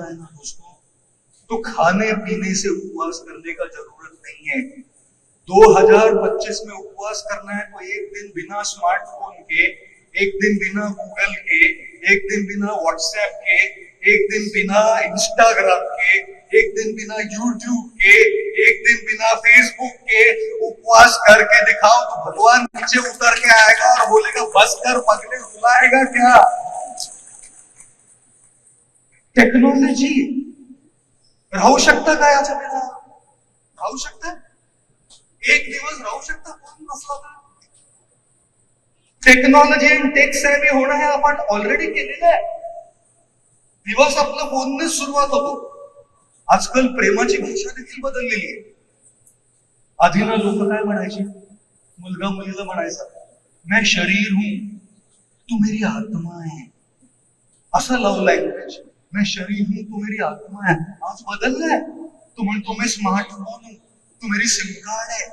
है ना दोस्तों, तो खाने पीने से उपवास करने का जरूरत नहीं है। 2025 में उपवास करना है तो एक दिन बिना स्मार्टफोन के, एक दिन बिना गूगल के, एक दिन बिना व्हाट्सएप के, एक दिन बिना इंस्टाग्राम के, एक दिन बिना यूट्यूब के, एक दिन बिना फेसबुक के उपवास करके दिखाओ तो भगवान नीचे उतर के आएगा और बोलेगा बस कर पगले, बुलाएगा क्या? टेक्नॉलॉजी राहू शकता का याच्या बिना? राहू शकता? एक दिवस राहू शकता फोन नसला तर? टेक्नॉलॉजी आणि टेक सेव्ही होणं हे आपण ऑलरेडी केलेलं आहे. दिवस आपला फोनने सुरुवात होतो. आजकाल प्रेमाची भाषा देखील बदललेली आहे. आधी ना लोक काय म्हणायचे, मुलगा मुलीला म्हणायचा मैं शरीर हूं तू मेरी आत्मा है, असा लव्ह लँग्वेज. मैं शरीर हूं तू मेरी आत्मा है. आज बदललाय, तू म्हणतो मैं स्मार्टफोन हूं तू मेरी सिम कार्ड है.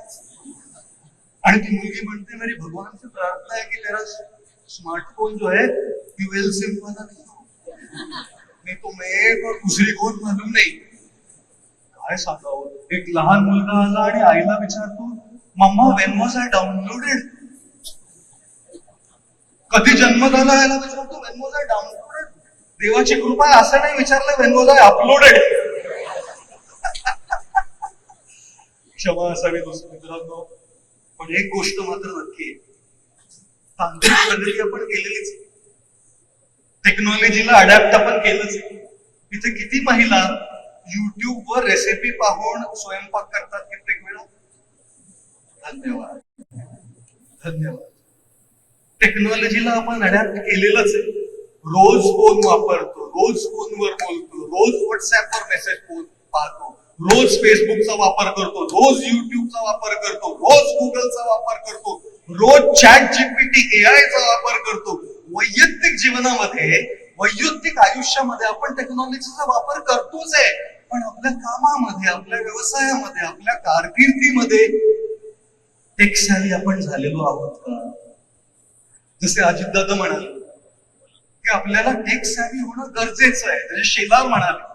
आणि ती मुलगी म्हणते मेरी भगवान से प्रार्थना है कि तेरा स्मार्टफोन जो है ड्यूअल सिम वाला नहीं हो, नहीं तो मैं और दूसरी कोण मालूम नाही. काय सांगावं. एक लहान मुलगा आला आणि आईला विचारतो mamma when was I downloaded. कधी जन्म झाला याला विचारतो वेन वॉज आय डाउनलोडेड. देवाची कृपा असं नाही विचारलं वेन वॉज आय अपलोडेड. क्षमा असावी मित्रांनो, पण एक गोष्ट मात्र नक्की आहे, तांत्रिक प्रगती आपण केलेलीच, टेक्नॉलॉजीला अडॅप्ट आपण केलंच. इथे किती महिला युट्यूब वर रेसिपी पाहून स्वयंपाक करतात कित्येक वेळा. धन्यवाद धन्यवाद. टेक्नॉलॉजीला आपण अडॅप्ट केलेलंच आहे. रोज फोन वापरतो, रोज फोनवर बोलतो, रोज व्हॉट्सअपवर मेसेज पाहतो, रोज फेसबुकचा वापर करतो, रोज युट्यूबचा वापर करतो, रोज गुगलचा वापर करतो, रोज चॅट जीपीटी एआयचा वापर करतो. वैयक्तिक जीवनामध्ये, वैयक्तिक आयुष्यामध्ये आपण टेक्नॉलॉजीचा वापर करतोच आहे, पण आपल्या कामामध्ये, आपल्या व्यवसायामध्ये, आपल्या कारकिर्दीमध्ये टेक सॅव्ही आपण झालेलो आहोत का? जसे अजितदादा म्हणाले की आपल्याला टेक सॅव्ही होणं गरजेचं आहे. म्हणजे शेलार म्हणाले,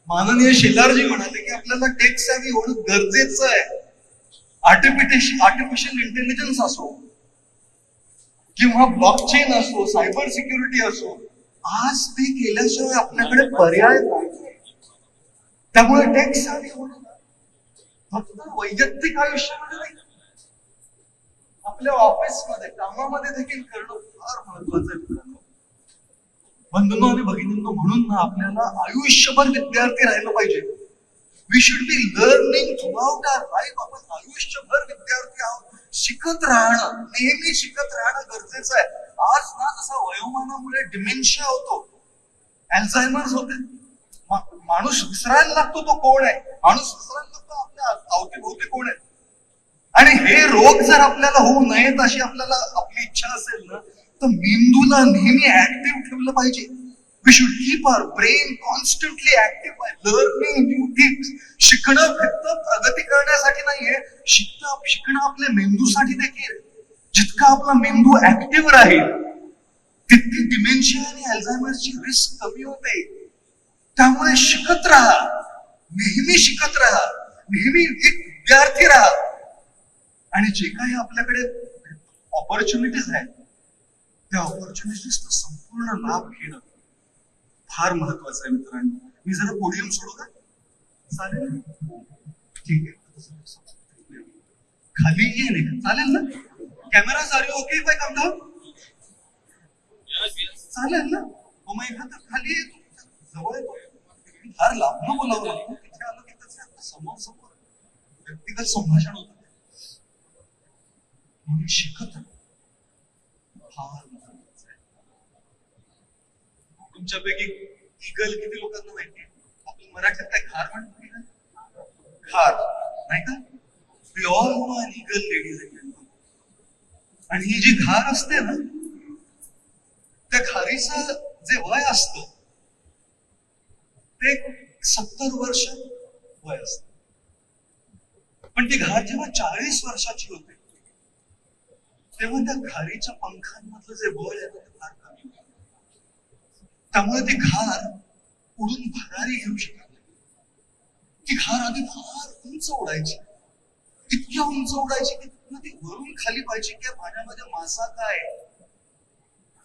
माननीय शेलारजी म्हणाले की आपल्याला टेक सॅव्ही होणं गरजेचं आहे. आर्टिफिशियल इंटेलिजन्स असो किंवा ब्लॉकचेन असो, सायबर सिक्युरिटी असो, आज ते केल्याशिवाय आपल्याकडे पर्याय नाही. त्यामुळे टेक सॅव्ही होणं फक्त वैयक्तिक आयुष्यामध्ये नाही, आपल्या ऑफिसमध्ये, कामामध्ये देखील करणं फार महत्वाचं आहे मित्रांनो. बंधूंनो आणि भगिनींनो, म्हणून ना आपल्याला आयुष्यभर विद्यार्थी राहिलं पाहिजे. We should be learning throughout our life. आपण आयुष्यभर विद्यार्थी आहोत. शिकत राहणं, नेहमी शिकत राहणं गरजेचं आहे. आज ना जसा वयोमानामुळे डिमेन्शिया होतो, अल्झायमर्स होते, माणूस विसरायला लागतो तो कोण आहे, माणूस विसरायला लागतो आपल्या अवतीभोवती कोण आहे. आणि हे रोग जर आपल्याला होऊ नयेत अशी आपल्याला आपली इच्छा असेल ना, तर मेंदूला नेहमी ऍक्टिव्ह ठेवलं पाहिजे. We should keep our brain constantly active by learning new things. शिकणं फक्त प्रगती करण्यासाठी नाहीये, शिकणं आपल्या मेंदूसाठी देखील. जितका आपला मेंदू ऍक्टिव्ह राहील तितकी डिमेन्शिया आणि अल्झायमरची रिस्क कमी होते. त्यामुळे शिकत राहा, नेहमी शिकत राहा, नेहमी एक विद्यार्थी राहा. आणि जे काही आपल्याकडे ऑपॉर्च्युनिटीज आहेत त्या ऑपॉर्च्युनिटीजचा संपूर्ण लाभ घेणं फार महत्वाचं आहे मित्रांनो. मी जरा पोडियम सोडू का? चालेल? ठीक आहे, खाली ये नाही चालेल ना? कॅमेरा सारी ओके बाय काम चालेल ना? मग एखादा खाली येतो, जवळ येतो, फार लांब बोलावं लागतं. तिथे आलो की त्याचं समोर समोर व्यक्तिगत संभाषण होतं. म्हणून शिकत फार महत्वाचं आहे. तुमच्यापैकी ईगल किती लोकांना माहिती आहे? आपण मराठीत काय खार म्हणतो की नाही? खार नाही का? We all know an eagle, ladies and gentlemen. आणि ही जी खार असते ना, त्या खारीचं जे वय असतं ते 70 वर्ष वय असत. पण ती घार जेव्हा 40 वर्षाची होते तेव्हा त्या घारीच्या पंखांमधलं जे बळ आहे ते फार कमी होतं. त्यामुळे ती घार उडून भरारी घेऊ शकत नाही. ती घार आधी फार उंच उडायची, इतक्या उंच उडायची की ती वरून खाली पाहिजे की पाण्यामध्ये मासा काय.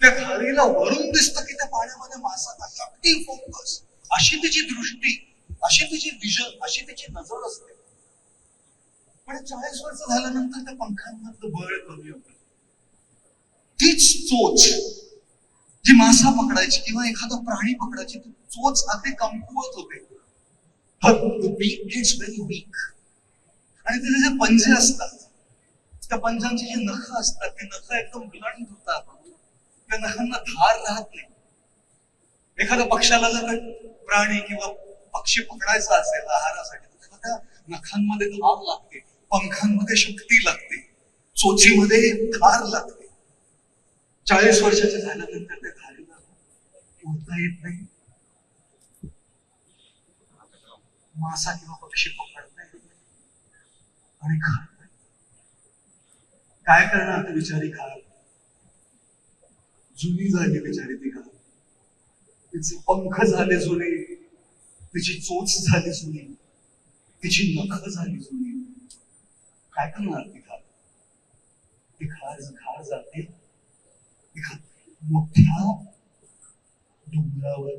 त्या घारीला वरून दिसतं की त्या पाण्यामध्ये मासा काय. अगदी फोकस, अशी तिची दृष्टी, अशी तिची विजन, अशी तिची नजर असते. पण 40 वर्ष झाल्यानंतर त्या पंखांमधलं बळ कमी होतं. तीच चोच जी मासा पकडायची किंवा एखादा प्राणी पकडायची, ती चोच अगदी कमकुवत होते. Very weak. आणि त्याचे जे पंजे असतात, त्या पंजांची जी नख असतात, ती नख एकदम ब्लंट होतात. त्या नखांना धार राहत नाही. एखाद्या पक्षाला जर प्राणी किंवा पक्षी पकडायचा असेल आहारासाठी, तर त्या नखांमध्ये धार लागते, पंखांमध्ये शक्ती लागते, चोचीमध्ये धार लागते. 40 वर्षाचे झाल्यानंतर त्या धारीला उडता येत नाही, मासा किंवा पक्षी पकडता येत नाही आणि खात नाही. काय करणार ती बिचारी घार? जुनी झाली बिचारी ती घार. तिचे पंख झाले जुने, तिची चोच झाली जुनी, तिची नख झाली जुनी. काय करणार ती घार? ती घार जाते एका मोठ्या डोंगरावर,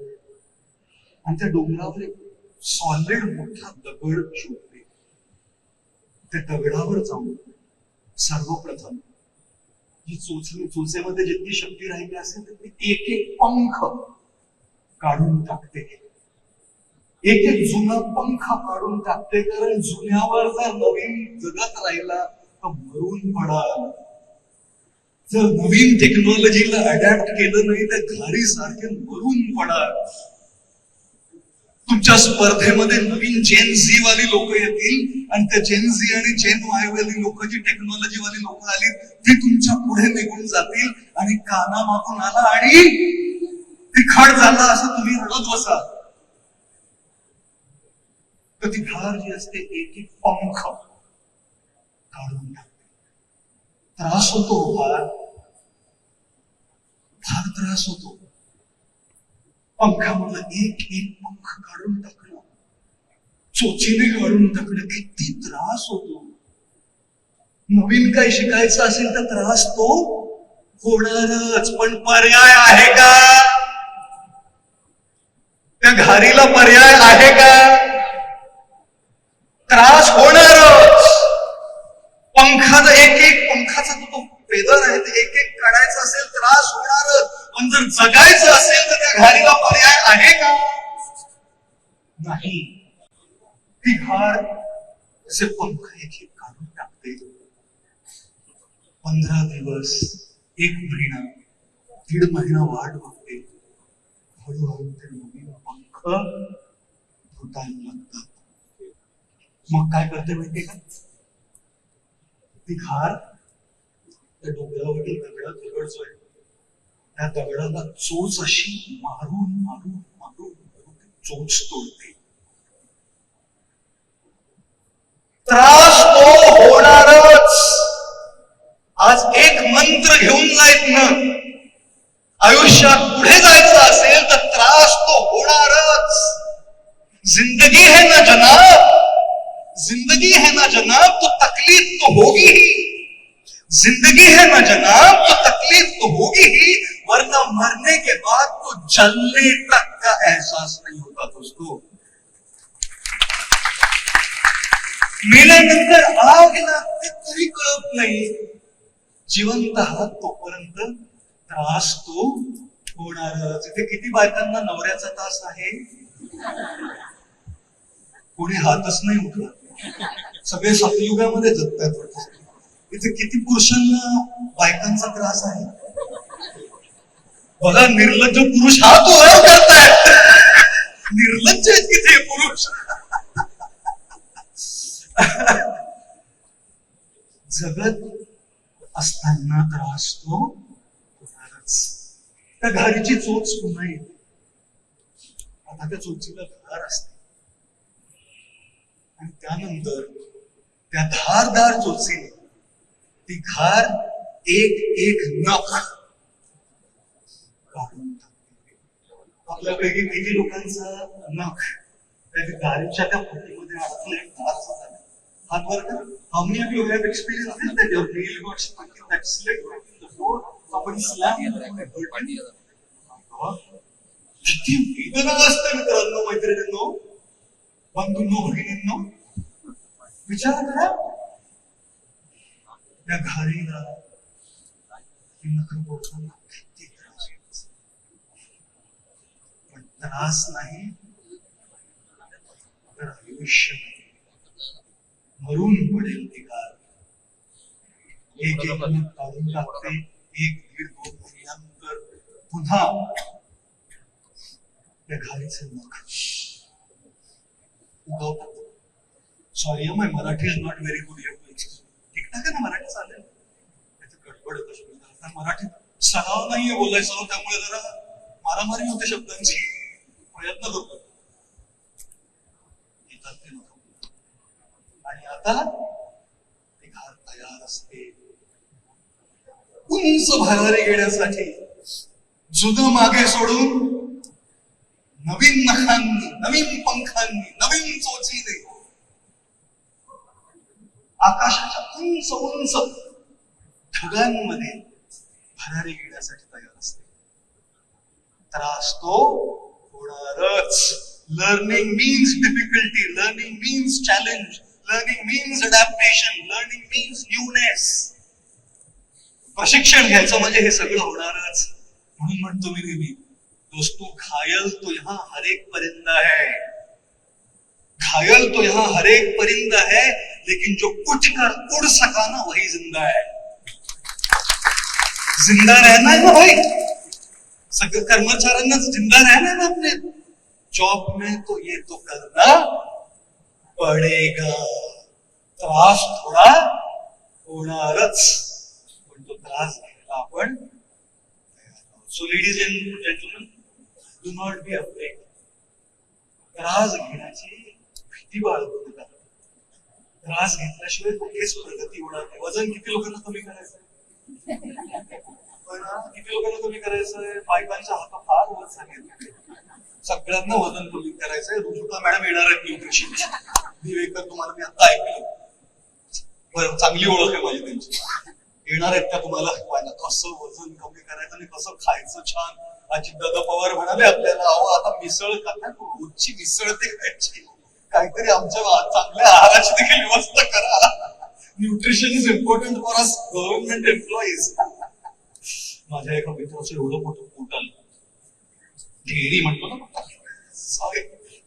आणि त्या डोंगरावर एक सॉलिड मोठा दगड शोधते. त्या दगडावर जाऊन सर्वप्रथम ही चोचेमध्ये जितकी शक्ती राहिली असेल तितकी एक एक पंख काढून टाकते. एक एक जुना पंख काढून टाकते. कारण जुन्यावर जर नवीन जगत राहिला तर मरून पडाल. जर नवीन टेक्नॉलॉजीला अडॅप्ट केलं नाही तर घारी सारखे मरून पडाल. तुमच्या स्पर्धेमध्ये नवीन जेन झी वाली लोक येतील आणि त्या जेन झी आणि जेन वाय वाली लोक, जी टेक्नॉलॉजी वाली लोक आली, ती तुमच्या पुढे निघून जातील आणि काना मागून आला आणि तिखट झाला असं तुम्ही रडत बसाल. तर ती घार जी असते एक एक पंख काढून टाकते. त्रास होतो, फार त्रास होतो. पंखामधलं एक एक पंख काढून टाकणं, चोचीने काढून टाकणं किती त्रास होतो. नवीन काही शिकायचं असेल तर त्रास तो होणारच. पण पर्याय आहे का? त्या घारीला पर्याय आहे का? त्रास होणारच. पंखाचा एक एक पंखाचा तो पेदर आहे, ते एक एक काढायचं असेल त्रास होणारच. पण जर जगायचं असेल तर त्या घारीला पर्याय आहे का? नाही. ती घार असे पंख एक एक काढून टाकते. 15 दिवस, 1 महिना, 1.5 महिना वाट बघते. हळूहळू ते नवीन पंख फुटायला लागतात. मग काय करते माहितीये का? ती घार त्या डोंगरावरील दगड जो आहे, त्या दगडाला चोच अशी मारून मारून मारून मारून चोच तोडते. त्रास तो होणारच. आज एक मंत्र घेऊन जायत ना, आयुष्यात पुढे जायचं असेल तर त्रास तो होणारच. जिंदगी है ना जनाब, जिंदगी है ना जनाब, तो तकलीफ तो होगी ही. जिंदगी है ना जनाब तो तकलीफ तो होगी ही, वरना मरने के बाद तो जलने तक का एहसास नहीं होता दोस्तों. मेल्यानंतर आग लागते तरी कळत नाही. जिवंत आहात तोपर्यंत त्रास तो होणारच. इथे किती बायकांना नवऱ्याचा त्रास आहे? कोणी हातच नाही उठला. सगळे सतयुगामध्ये जगतात. इथे किती पुरुषांना बायकांचा त्रास आहे? बघा, निर्लज्ज पुरुष हात वर करतायत. निर्लज्ज आहेत किती पुरुष. जगत असताना त्रास तो होणारच. त्या घारीची चोच पुन्हा येते. आता त्या चोचीला धार असते आणि त्यानंतर त्या धारदार चोचीने ती घार एक एक नख काढून टाकते. आपल्यापैकी किती लोकांचा नख त्या गाडीच्या त्या फुटीमध्ये अडकलंय असं झालं. हात वर कर. How many of you have experienced this, that your nail got stuck in that slit in the floor? Somebody slammed it. किती वेदना असते मित्रांनो, मैत्रिणींनो, बंधूंनो, भगिनींनो. विचार करा त्या घारीला नखर पोचताना किती त्रास होत असेल. पण त्रास नाही तर आयुष्य नाही. मरून पडेल ती गार. एक एक मूठ काढून टाकते. 1-1.5-2 महिन्यानंतर पुन्हा त्या घारीचे नख उगवतात. Sorry, my Marathi is not very good. ठीक ठाक आहे ना मराठी, चालेल. त्याचं गडबड कशी मराठी सराव नाहीये बोलायचं, त्यामुळे जरा मारामारी होते शब्दांची. प्रयत्न करतो येतात ते नको. आणि आता ती घार तयार असते उंच भरारी घेण्यासाठी. जुनं मागे सोडून नवीन नखांनी, नवीन पंखांनी, नवीन चोचीने आकाशाच्या उंच उंच ढगांमध्ये भरारी घेण्यासाठी तयार असते. त्रास तो होणारच. Learning means difficulty, learning means challenge, learning means adaptation, learning means newness. प्रशिक्षण घ्यायचं म्हणजे हे सगळं होणारच. म्हणून म्हणतो मी नेहमी, दोस्तों घायल तो यहां हर एक परिंदा है, घायल तो यहां हर एक परिंदा है, लेकिन जो उठकर उड़ सका ना वही जिंदा है. जिंदा रहना है ना भाई, सगळे कर्मचाऱ्यांना जिंदा रहना है ना अपने जॉब में, तो ये तो करना पडेगा. त्रास थोडा होणारच, पण तो त्रास घ्यायला आपण. So ladies end gentleman, do not be afraid. त्रास घेण्याची भीती बाळगू नका. त्रास घेतल्याशिवाय कुठेच प्रगती होणार नाही. वजन किती लोकांना कमी करायचंय? किती लोकांना कमी करायचंय? बायकांच्या हात फार वर सांगितले. सगळ्यांना वजन कमी करायचंय. रुजुता मॅडम येणार आहेत न्यूट्रिशन. दिवेकर तुम्हाला मी आता ऐकलं, चांगली ओळख आहे माझी त्यांची. येणार आहेत त्या तुम्हाला कसं वजन कमी करायचं आणि कसं खायचं छान. अजितदादा पवार म्हणाले आपल्याला, अहो आता मिसळ खाता, रोजची मिसळ ते खायची, काहीतरी आमच्या चांगल्या आहाराची देखील व्यवस्था करा. Nutrition is important for us government employees. माझ्या एका मित्राचं एवढं मोठं पोट आलं, ढेरी म्हणतो ना, सॉरी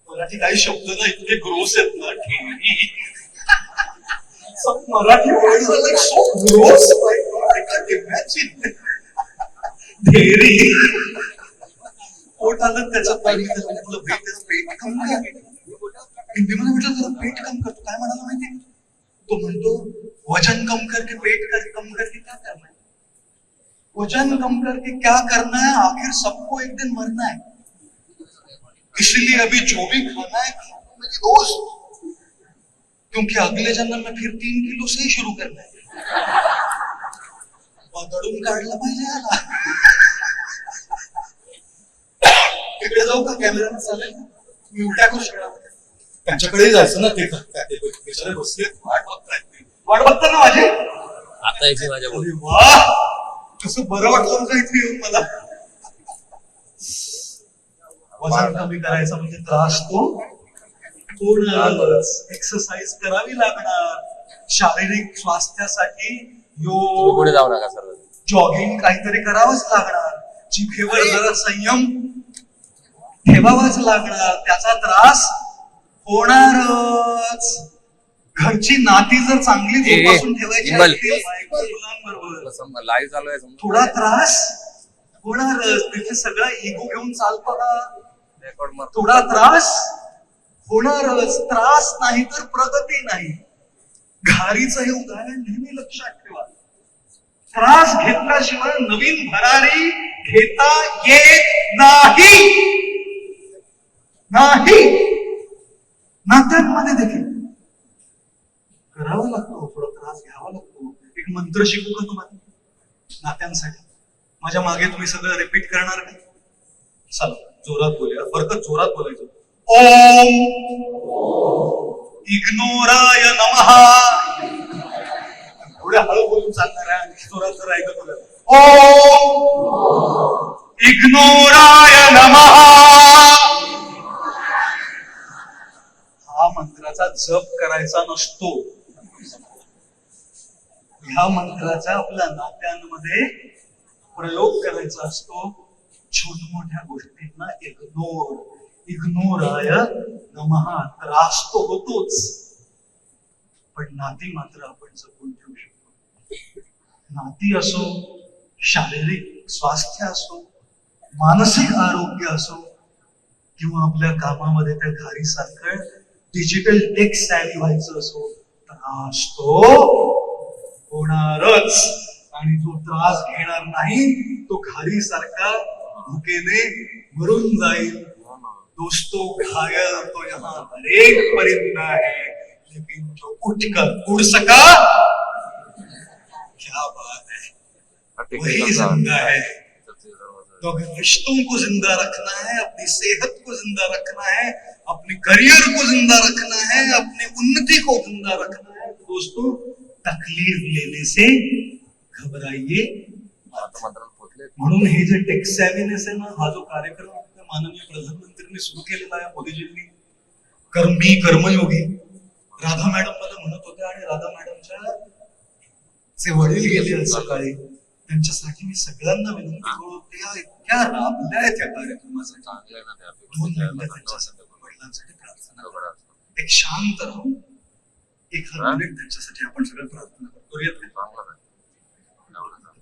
मराठी काही शब्द ना इतके ग्रोस आहेत ना, ढेरी. Marathi words are like so gross. I can't imagine. ढेरी पोट आलं त्याच्यात पाणी, तुला पेट कम कर. हिंदीमध्ये म्हटलं तुला पेट कम करतो, काय म्हणाला माहिती? तो म्हणतो वजन कम करके पेट कम करके क्या करना है? वजन कम करके क्या करना है? आखिर सबको एक दिन मरना है, इसलिए अभी जो भी खाना है खाओ मेरे दोस्त, क्योंकि अगले जन्म में फिर 3 किलो से ही शुरू करना है. दडून काढलं पाहिजे याला. तिकडे जाऊ का? कॅमेरा चालेल? मी उलट्या करू शकणार. त्यांच्याकडे जायचं ना, ते बिचारे बसले वाट बघतायत. वाट बघता ना माझे. आता यायची माझ्या बोली. वा, कसं बरं वाटलं का इथे येऊन मला. वजन कमी करायचा म्हणजे त्रास तो होणारच. एक्सरसाइज करावी लागणार. शारीरिक स्वास्थ्यासाठी योग, पुढे जाऊ नका सर, जॉगिंग काहीतरी करावंच लागणार. जिभेवर जरा संयम ठेवावाच लागणार. त्याचा त्रास होणारच. घरची नाती जर चांगली जोपासून ठेवायची असेल मुलांबरोबर, लाईव्ह चालू आहे, थोडा त्रास होणारच. तिथे सगळा इगो घेऊन चालतो ना, थोडा त्रास होणारच. त्रास नाही तर प्रगती नाही. घारीचं हे उदाहरण नेहमी लक्षात ठेवा. त्रास घेतल्याशिवाय नवीन भरारी घेता येत नाही. नात्यांमध्ये देखील करावा लागतो, थोडा त्रास घ्यावा लागतो. एक मंत्र शिकू का तुम्हाला नात्यांसाठी? माझ्या मागे तुम्ही सगळं रिपीट करणार का? चला. जोरात बोलूया, बरं जोरात बोलायचं. ओम इग्नोराय नमः. एवढ्या हळू बोलून चालणार आहे, आणखी जोरात जर ऐकत होतं. ओम इग्नोराय नमः. हा मंत्राचा जप करायचा नसतो. ह्या मंत्राचा आपल्या नात्यांमध्ये प्रयोग करायचा असतो. छोट मोठ्या गोष्टींना इग्नोराय नमः. त्रास तो होतोच, पण नाती मात्र आपण जपून ठेवू शकतो. नाती असो, शारीरिक स्वास्थ्य असो, मानसिक आरोग्य असो, किंवा आपल्या कामामध्ये त्या घारीसारखं डिजिटल टेक सॅव्ही व्हायचं असो, त्रास तो होणारच. आणि जो त्रास घेणार नाही तो घारीसारखा भुकेने मरून जाईल. दोस्तों घायल तो यहाँ हर एक परिंदा है, लेकिन जो उठकर उड़ सका, क्या बात है, वही जिंदा है. तो अगर रिश्तों को जिंदा रखना है, अपनी सेहत को जिंदा रखना है, अपने करियर को जिंदा रखना है, अपनी उन्नति को जिंदा रखना है, तो दोस्तों तकलीफ लेने से घबराइए. म्हणून हे जे टेक सॅव्हीनेस आहे ना, हा जो कार्यक्रम माननीय प्रधानमंत्र्यांनी सुरू केलेला आहे, मोदीजींनी, कर्मी कर्मयोगी, राधा मॅडम मला म्हणत होत्या, आणि राधा मॅडमच्या जे वडील गेले सकाळी, त्यांच्यासाठी मी सगळ्यांना विनंती करू, त्या इतक्या राबल्या आहेत त्या कार्यक्रमासाठी. 2 मिनिटं त्यांच्यासाठी, वडिलांसाठी प्रार्थना करा. एक शांत राहून 1 मिनिट त्यांच्यासाठी आपण सगळं प्रार्थना करूयात.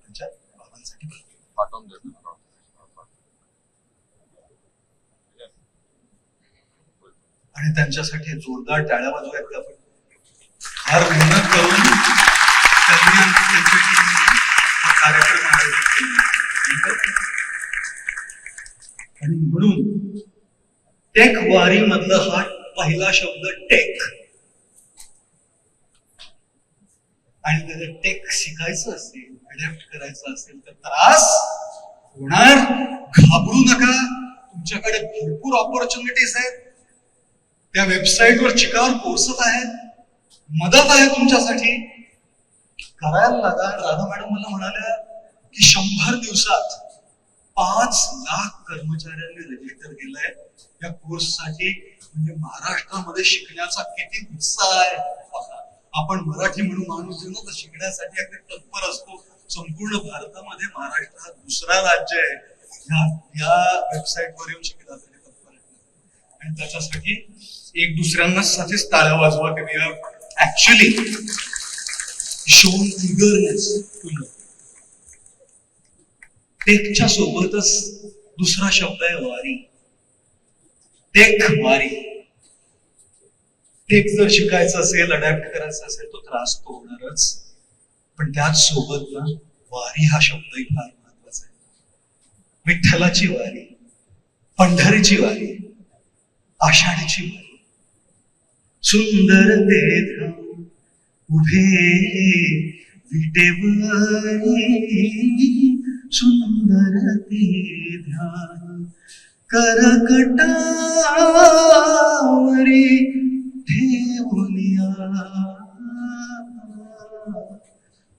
त्यांच्या बाबांसाठी पाठवून देतो. आणि त्यांच्यासाठी जोरदार टाळ्या वाजवायत का आपण. फार मेहनत करून त्यांनी त्यांच्या टीमने हा कार्यक्रम आयोजित केला. आणि म्हणून टेक वारी मधला हा पहिला शब्द टेक. आणि त्याचं टेक शिकायचं असेल, अडॅप्ट करायचं असेल तर त्रास होणार. घाबरू नका, तुमच्याकडे भरपूर ऑपॉर्च्युनिटीज आहेत. त्या वेबसाईटवर चिकावर कोर्सेस आहेत, मदत आहे तुमच्यासाठी, करायला लागा. राधा मॅडम मला म्हणाल्या की 100 दिवसात 5 लाख कर्मचाऱ्यांनी रजिस्टर केलंय या कोर्ससाठी. म्हणजे महाराष्ट्रामध्ये शिकण्याचा किती उत्साह आहे. आपण मराठी म्हणून माणूस जे ना, शिकण्यासाठी अगदी तत्पर असतो. संपूर्ण भारतामध्ये महाराष्ट्र हा दुसरा राज्य आहे या वेबसाईटवर येऊन शिकण्यासाठी तत्पर आहे. आणि त्याच्यासाठी एक दुसऱ्यांना साथीच टाळ्या वाजवा की we have actually shown eagerness to know. टेकच्या सोबतच दुसरा शब्द आहे वारी. टेक वारी. टेक जर शिकायचं असेल, अडॅप्ट करायचं असेल, तो त्रास तो होणारच, पण त्याच सोबत ना वारी हा शब्दही फार महत्वाचा आहे. विठ्ठलाची वारी, पंढरीची वारी, आषाढीची वारी. सुंदर ते धाम उभे विटेवरी, सुंदर ते ध्यान करकटावरी ठेवूनिया,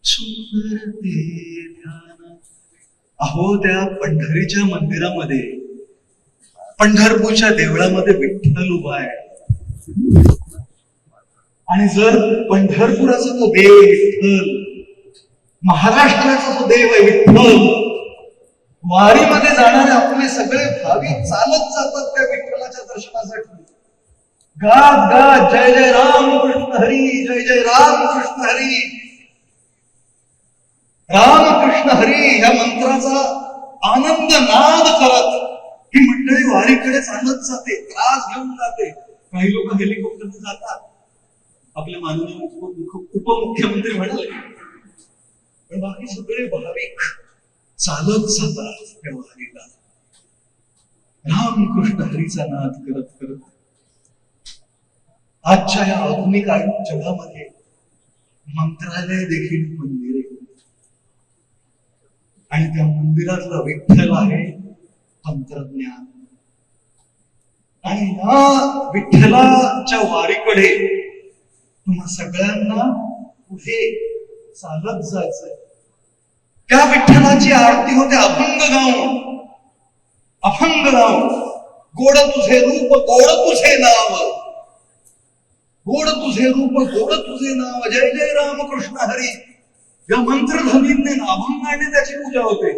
सुंदर ते ध्यान. अहो, त्या पंढरीच्या मंदिरामध्ये, पंढरपूरच्या देवळामध्ये विठ्ठल उभा आहे. आणि जर पंढरपुराचा तो देव आहे विठ्ठल, महाराष्ट्राचा जो देव आहे विठ्ठल, वारीमध्ये जाणारे आपले सगळे भाविक चालत जातात त्या विठ्ठलाच्या दर्शनासाठी. गात गात जय जय राम कृष्ण हरी, जय जय राम कृष्ण हरी, राम कृष्ण हरी या मंत्राचा आनंद नाद करत ही मंडळी वारीकडे चालत जाते, त्रास घेऊन जाते. काही लोक हेलिकॉप्टरने जातात, आपले माननीय उपमुख्यमंत्री म्हणाले, पण बाकी सगळे भाविक चालत जातात त्या वारीला, रामकृष्ण हरीचा नाद करत करत. आजच्या या आधुनिक जगामध्ये मंत्रालय देखील मंदिर आहे, आणि त्या मंदिरातला विठ्ठल आहे तंत्रज्ञान. आणि या विठ्ठलाच्या वारीकडे तुम्हा सगळ्यांना पुढे चालत जायचंय. त्या विठ्ठलाची आरती होते अभंग गाऊन. अभंग गाऊन, गोड तुझे रूप गोड तुझे नाव, गोड तुझे रूप गोड तुझे नाव, जय जय रामकृष्ण हरी, या मंत्रध्वनीने अभंगाने त्याची पूजा होते.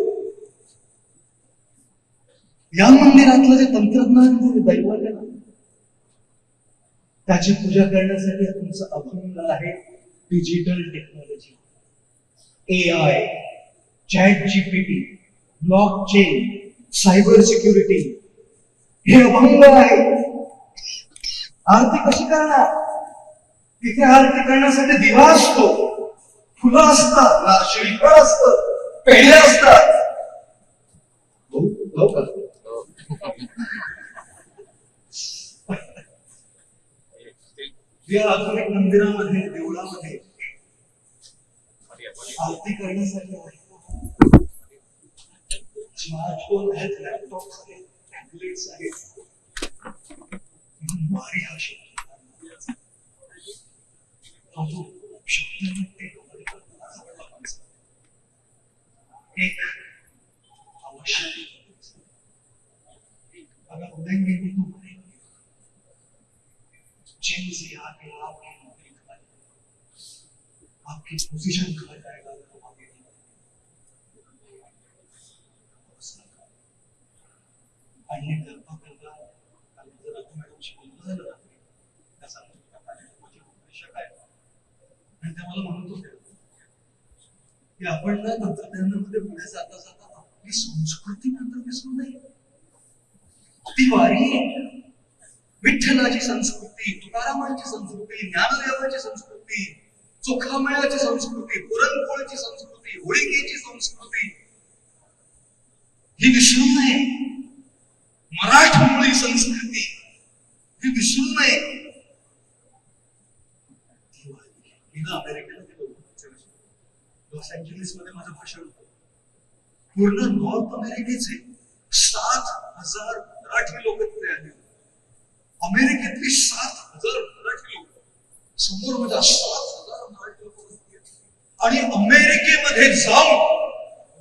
या मंदिरातलं जे तंत्रज्ञान जे दैवत आहे ना, त्याची पूजा करण्यासाठी तुमचं अभंग आहे digital technology, AI, chat GPT, blockchain, cyber security, हे अभंग आहे. आरती कशी करणार? तिथे आरती करण्यासाठी दिवा असतो, फुलं असतात, श्रीफळ असतं, पेढे असतात. हो का? या आधुनिक मंदिरामध्ये, देवळामध्ये आरती करण्यासाठी स्मार्टफोन आहेत, लॅपटॉप आहेत, टॅबलेट्स आहेत. वारी हा शब्द एक आवश्यक अगर उड़ेंगे भी तो मरेंगे. चैन से आके आपकी नौकरी खा जाएगा, आपकी पोजीशन खा जाएगा, तो आगे आणि करता करता काल जर आपण मॅडमशी बोलणं झालं त्याचा माझी आवश्यक आहे. आणि ते मला म्हणत होते की आपण ना तंत्रज्ञानामध्ये पुढे जाता जाता आपली संस्कृती मात्र विसरू नये. ती वारी विठ्ठलाची संस्कृती, तुकारामांची संस्कृती, ज्ञानदेवाची संस्कृती, चोखामळ्याची संस्कृती, पुरणपोळीची संस्कृती, होळिकेची संस्कृती ही विसरू नये. मराठमोळी संस्कृती ही विसरू नये. अमेरिकेला गेलो, लॉस एंजलिस मध्ये माझं भाषण होतं. पूर्ण नॉर्थ अमेरिकेचे 7,000 मराठी लोक तिथे आले. अमेरिकेतली 7,000 मराठी लोक समोर माझ्या 7,000 मराठी लोक. आणि अमेरिकेमध्ये जाऊन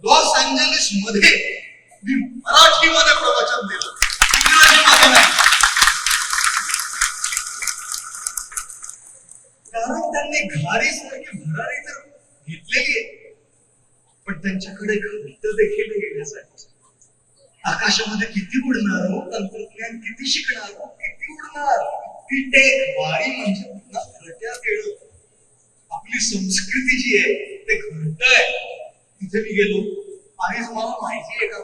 लॉस एंजलिस मध्ये मी मराठीमध्ये प्रवचन दिलं, इंग्रजीमध्ये नाही. कारण त्यांनी घारी सारखी भरारी तर घेतलेली आहे, पण त्यांच्याकडे घरट देखील येण्यासाठी. आकाशामध्ये किती उडणार हो, तंत्रज्ञान किती शिकणार हो, किती उडणार. ती टेक वारी म्हणजे पुन्हा घरट्यात येणं. आपली संस्कृती जी आहे ते घरट आहे. तिथे मी गेलो आणि तुम्हाला माहिती आहे का,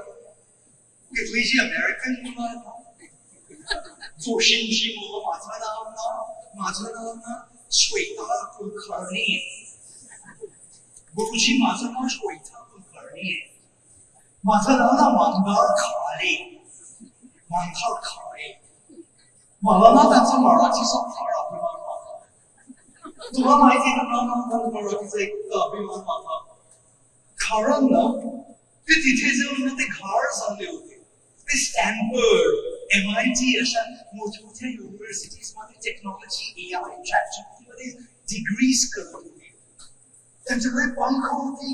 तिथली जी अमेरिकन मुलं आहेत ना, जोशींशी मुलं, माझं नाव ना श्वेता कुलकर्णी आहे. गुरुजी माझं नाव श्वेता कुलकर्णी आहे. माझं नाव ना मंदार खारे, मंदार खारे. मला ना त्याचा मराठीचा फार अभिमान वाटला. तुला माहिती आहे का मराठीचा एक अभिमान वाटला. कारण ना ते तिथे जाऊन ना ते घाड चालले होते. ते स्टॅनफर्ड, MIT अशा मोठमोठ्या युनिव्हर्सिटीज मध्ये टेक्नॉलॉजी, AI, चॅट मध्ये डिग्रीज करत होते. त्यांच्याकडे पंख होती,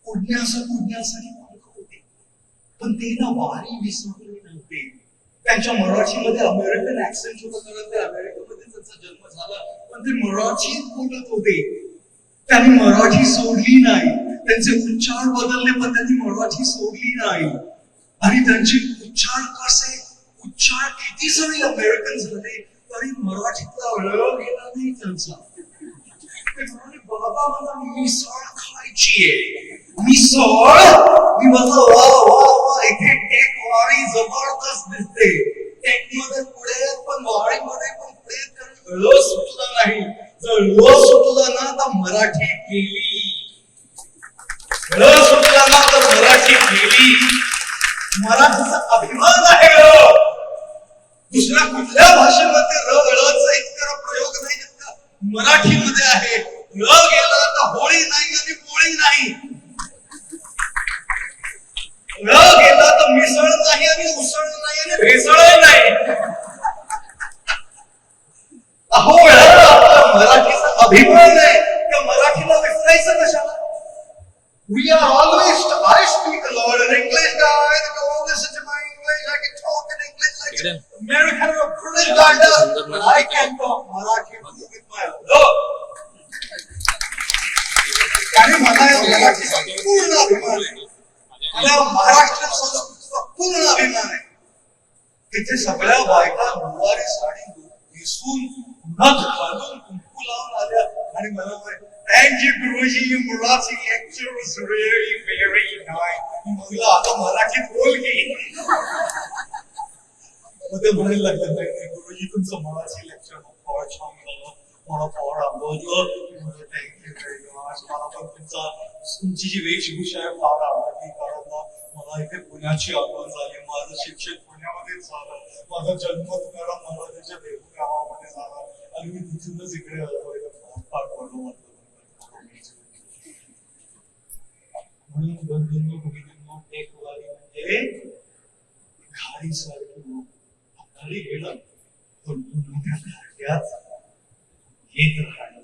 उडण्यासाठी पंख होते. पण ते ना वारी विसरले नव्हते. त्यांच्या मराठीमध्ये अमेरिकन ऍक्सेंट होतं, कारण ते अमेरिकेमध्ये त्यांचा जन्म झाला, पण ते मराठी बोलत होते. त्यांनी मराठी सोडली नाही. त्यांचे उच्चार बदलले पण त्यांनी मराठी सोडली नाही. आणि त्यांचे उच्चार किती सगळे अमेरिकन झाले तरी मराठीतला अळग गेला नाही त्यांचा. ते म्हणाले, बाबा मला मिसळ खायची आहे. मिसळ? मी म्हणतो वा वा वा, इथे टेक वारी जबरदस्त दिसते. टेक मध्ये पुढे पण वारीमध्ये पण पुढे, कारण ळ सुटला नाही. जर ळ सुटला ना तर मराठी गेली. ळ सुटला ना तर मराठी गेली. मराठीचा अभिमान आहे ळ. दुसऱ्या कुठल्या भाषेमध्ये ळचा इतका प्रयोग नाही जितका मराठीमध्ये आहे. ळ गेला तर होळी नाही आणि पोळी नाही. ळ गेला तर मिसळ नाही आणि उसळ नाही आणि भेसळ नाही. अहो आपला मराठीचा अभिमान आहे, त्या मराठीला विसरायचं कशाला? We are always, I speak a lot in English, guys. If you all listen to my English, I can talk in English like American or British guy does. But I can talk Marathi with my love. आणि मला या मराठीचा पूर्ण अभिमान आहे. मला महाराष्ट्र संस्कृतीचा पूर्ण अभिमान आहे. तिथे सगळ्या बायका नऊवारी साडी नेसून नथ घालून कुंकू लावून आल्या आणि मला Thank you, Guruji. Your Marathi lecture was really very nice. मला आता मराठीत बोल की. मग ते म्हणायला लागलं नाही गुरुजी तुमचं मराठी लेक्चर फार छान झालं, मला फार आवडलं. Thank you very much. मला पण तुमची जी वेशभूषा आहे फार आवडली, कारण मला इथे पुण्याची आठवण झाली. माझं शिक्षण पुण्यामध्येच झालं, माझा जन्म तुकाराम महाराजांच्या देहू गावामध्ये झाला आणि मी तिथूनच इकडे आलो. फार बरं वाटलं. म्हणून बंधूंनो भगिनींनो, टेकवारी म्हणजे घाडीसारखी खाली गेलं पण पुन्हा त्या घाट्यात येत राहणं.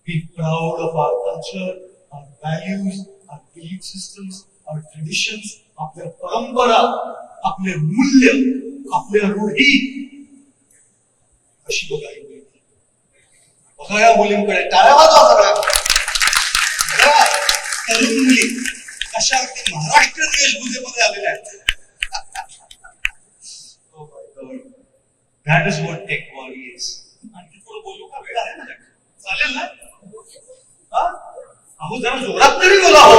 Be proud of our culture, our values, our belief systems, our traditions, आपल्या परंपरा, आपले मूल्य, आपल्या रूढी अशी बघायला मिळते. बघा या मुलींकडे, टाळ्या वाजवा सगळ्या. तरुण मुली अशा अगदी महाराष्ट्रीयन वेशभूषेमध्ये आलेल्या आहेत. That is what टेकवारी is. आणखी थोडं बोलू का? वेळ आहे ना? चालेल ना? अहो जरा जोरात तरी बोला हो,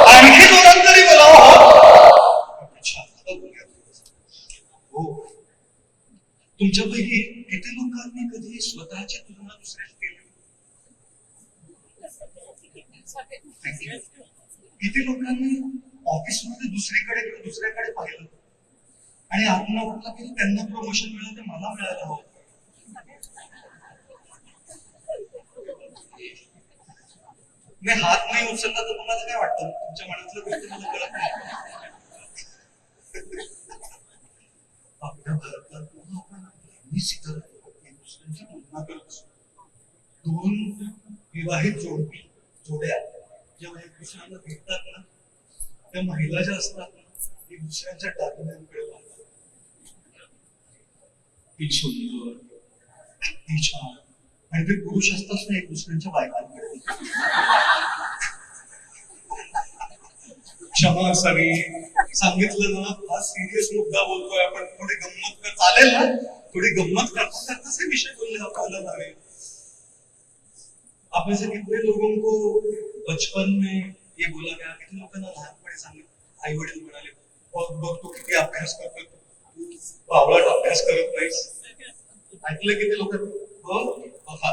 आणखी जोरात तरी बोला हो. अच्छा आता बोलूया. हो, तुमच्यापैकी किती लोकांनी कधी स्वतःची तुलना दुसऱ्याशी केली? किती लोकांनी ऑफिसमध्ये दुसरीकडे किंवा दुसऱ्याकडे पाहिलं आणि आत्मा वाटला की त्यांना प्रमोशन मिळालं ते मला मिळालं हवं? मी हात नाही उचलला तर तुम्हाला काय वाटतं? तुमच्या मनातलं गोष्ट मला कळत नाही. आपल्या भारतात आपण नेहमीच इतर दुसऱ्यांची तुलना करत असतो. दोन विवाहित जोड्या जेव्हा एक दुसऱ्यांना भेटतात ना, त्या महिला ज्या असतात ना, ती दुसऱ्यांच्या दागिन्यांकडे पाहतात. ती सुंदर, ती छान, आणि ते पुरुष असतात ना, एक दुसऱ्यांच्या बायकांकडे. क्षमा असावी, सांगितलं ना, हा सिरियस मुद्दा बोलतोय आपण, थोडी गंमत कर. चालेल ना? थोडी गंमत करता कसे विषय बोलले आपल्याला नव्हे. आप में से कितने लोगों को बचपन में ये बोला गया, कितने लोकांना लहानपणी सांगितलं, आई वडील म्हणाले बघ तू किती अभ्यास करतो, तू बावळट अभ्यास करत नाहीस. ऐकलं किती लोक? बघा,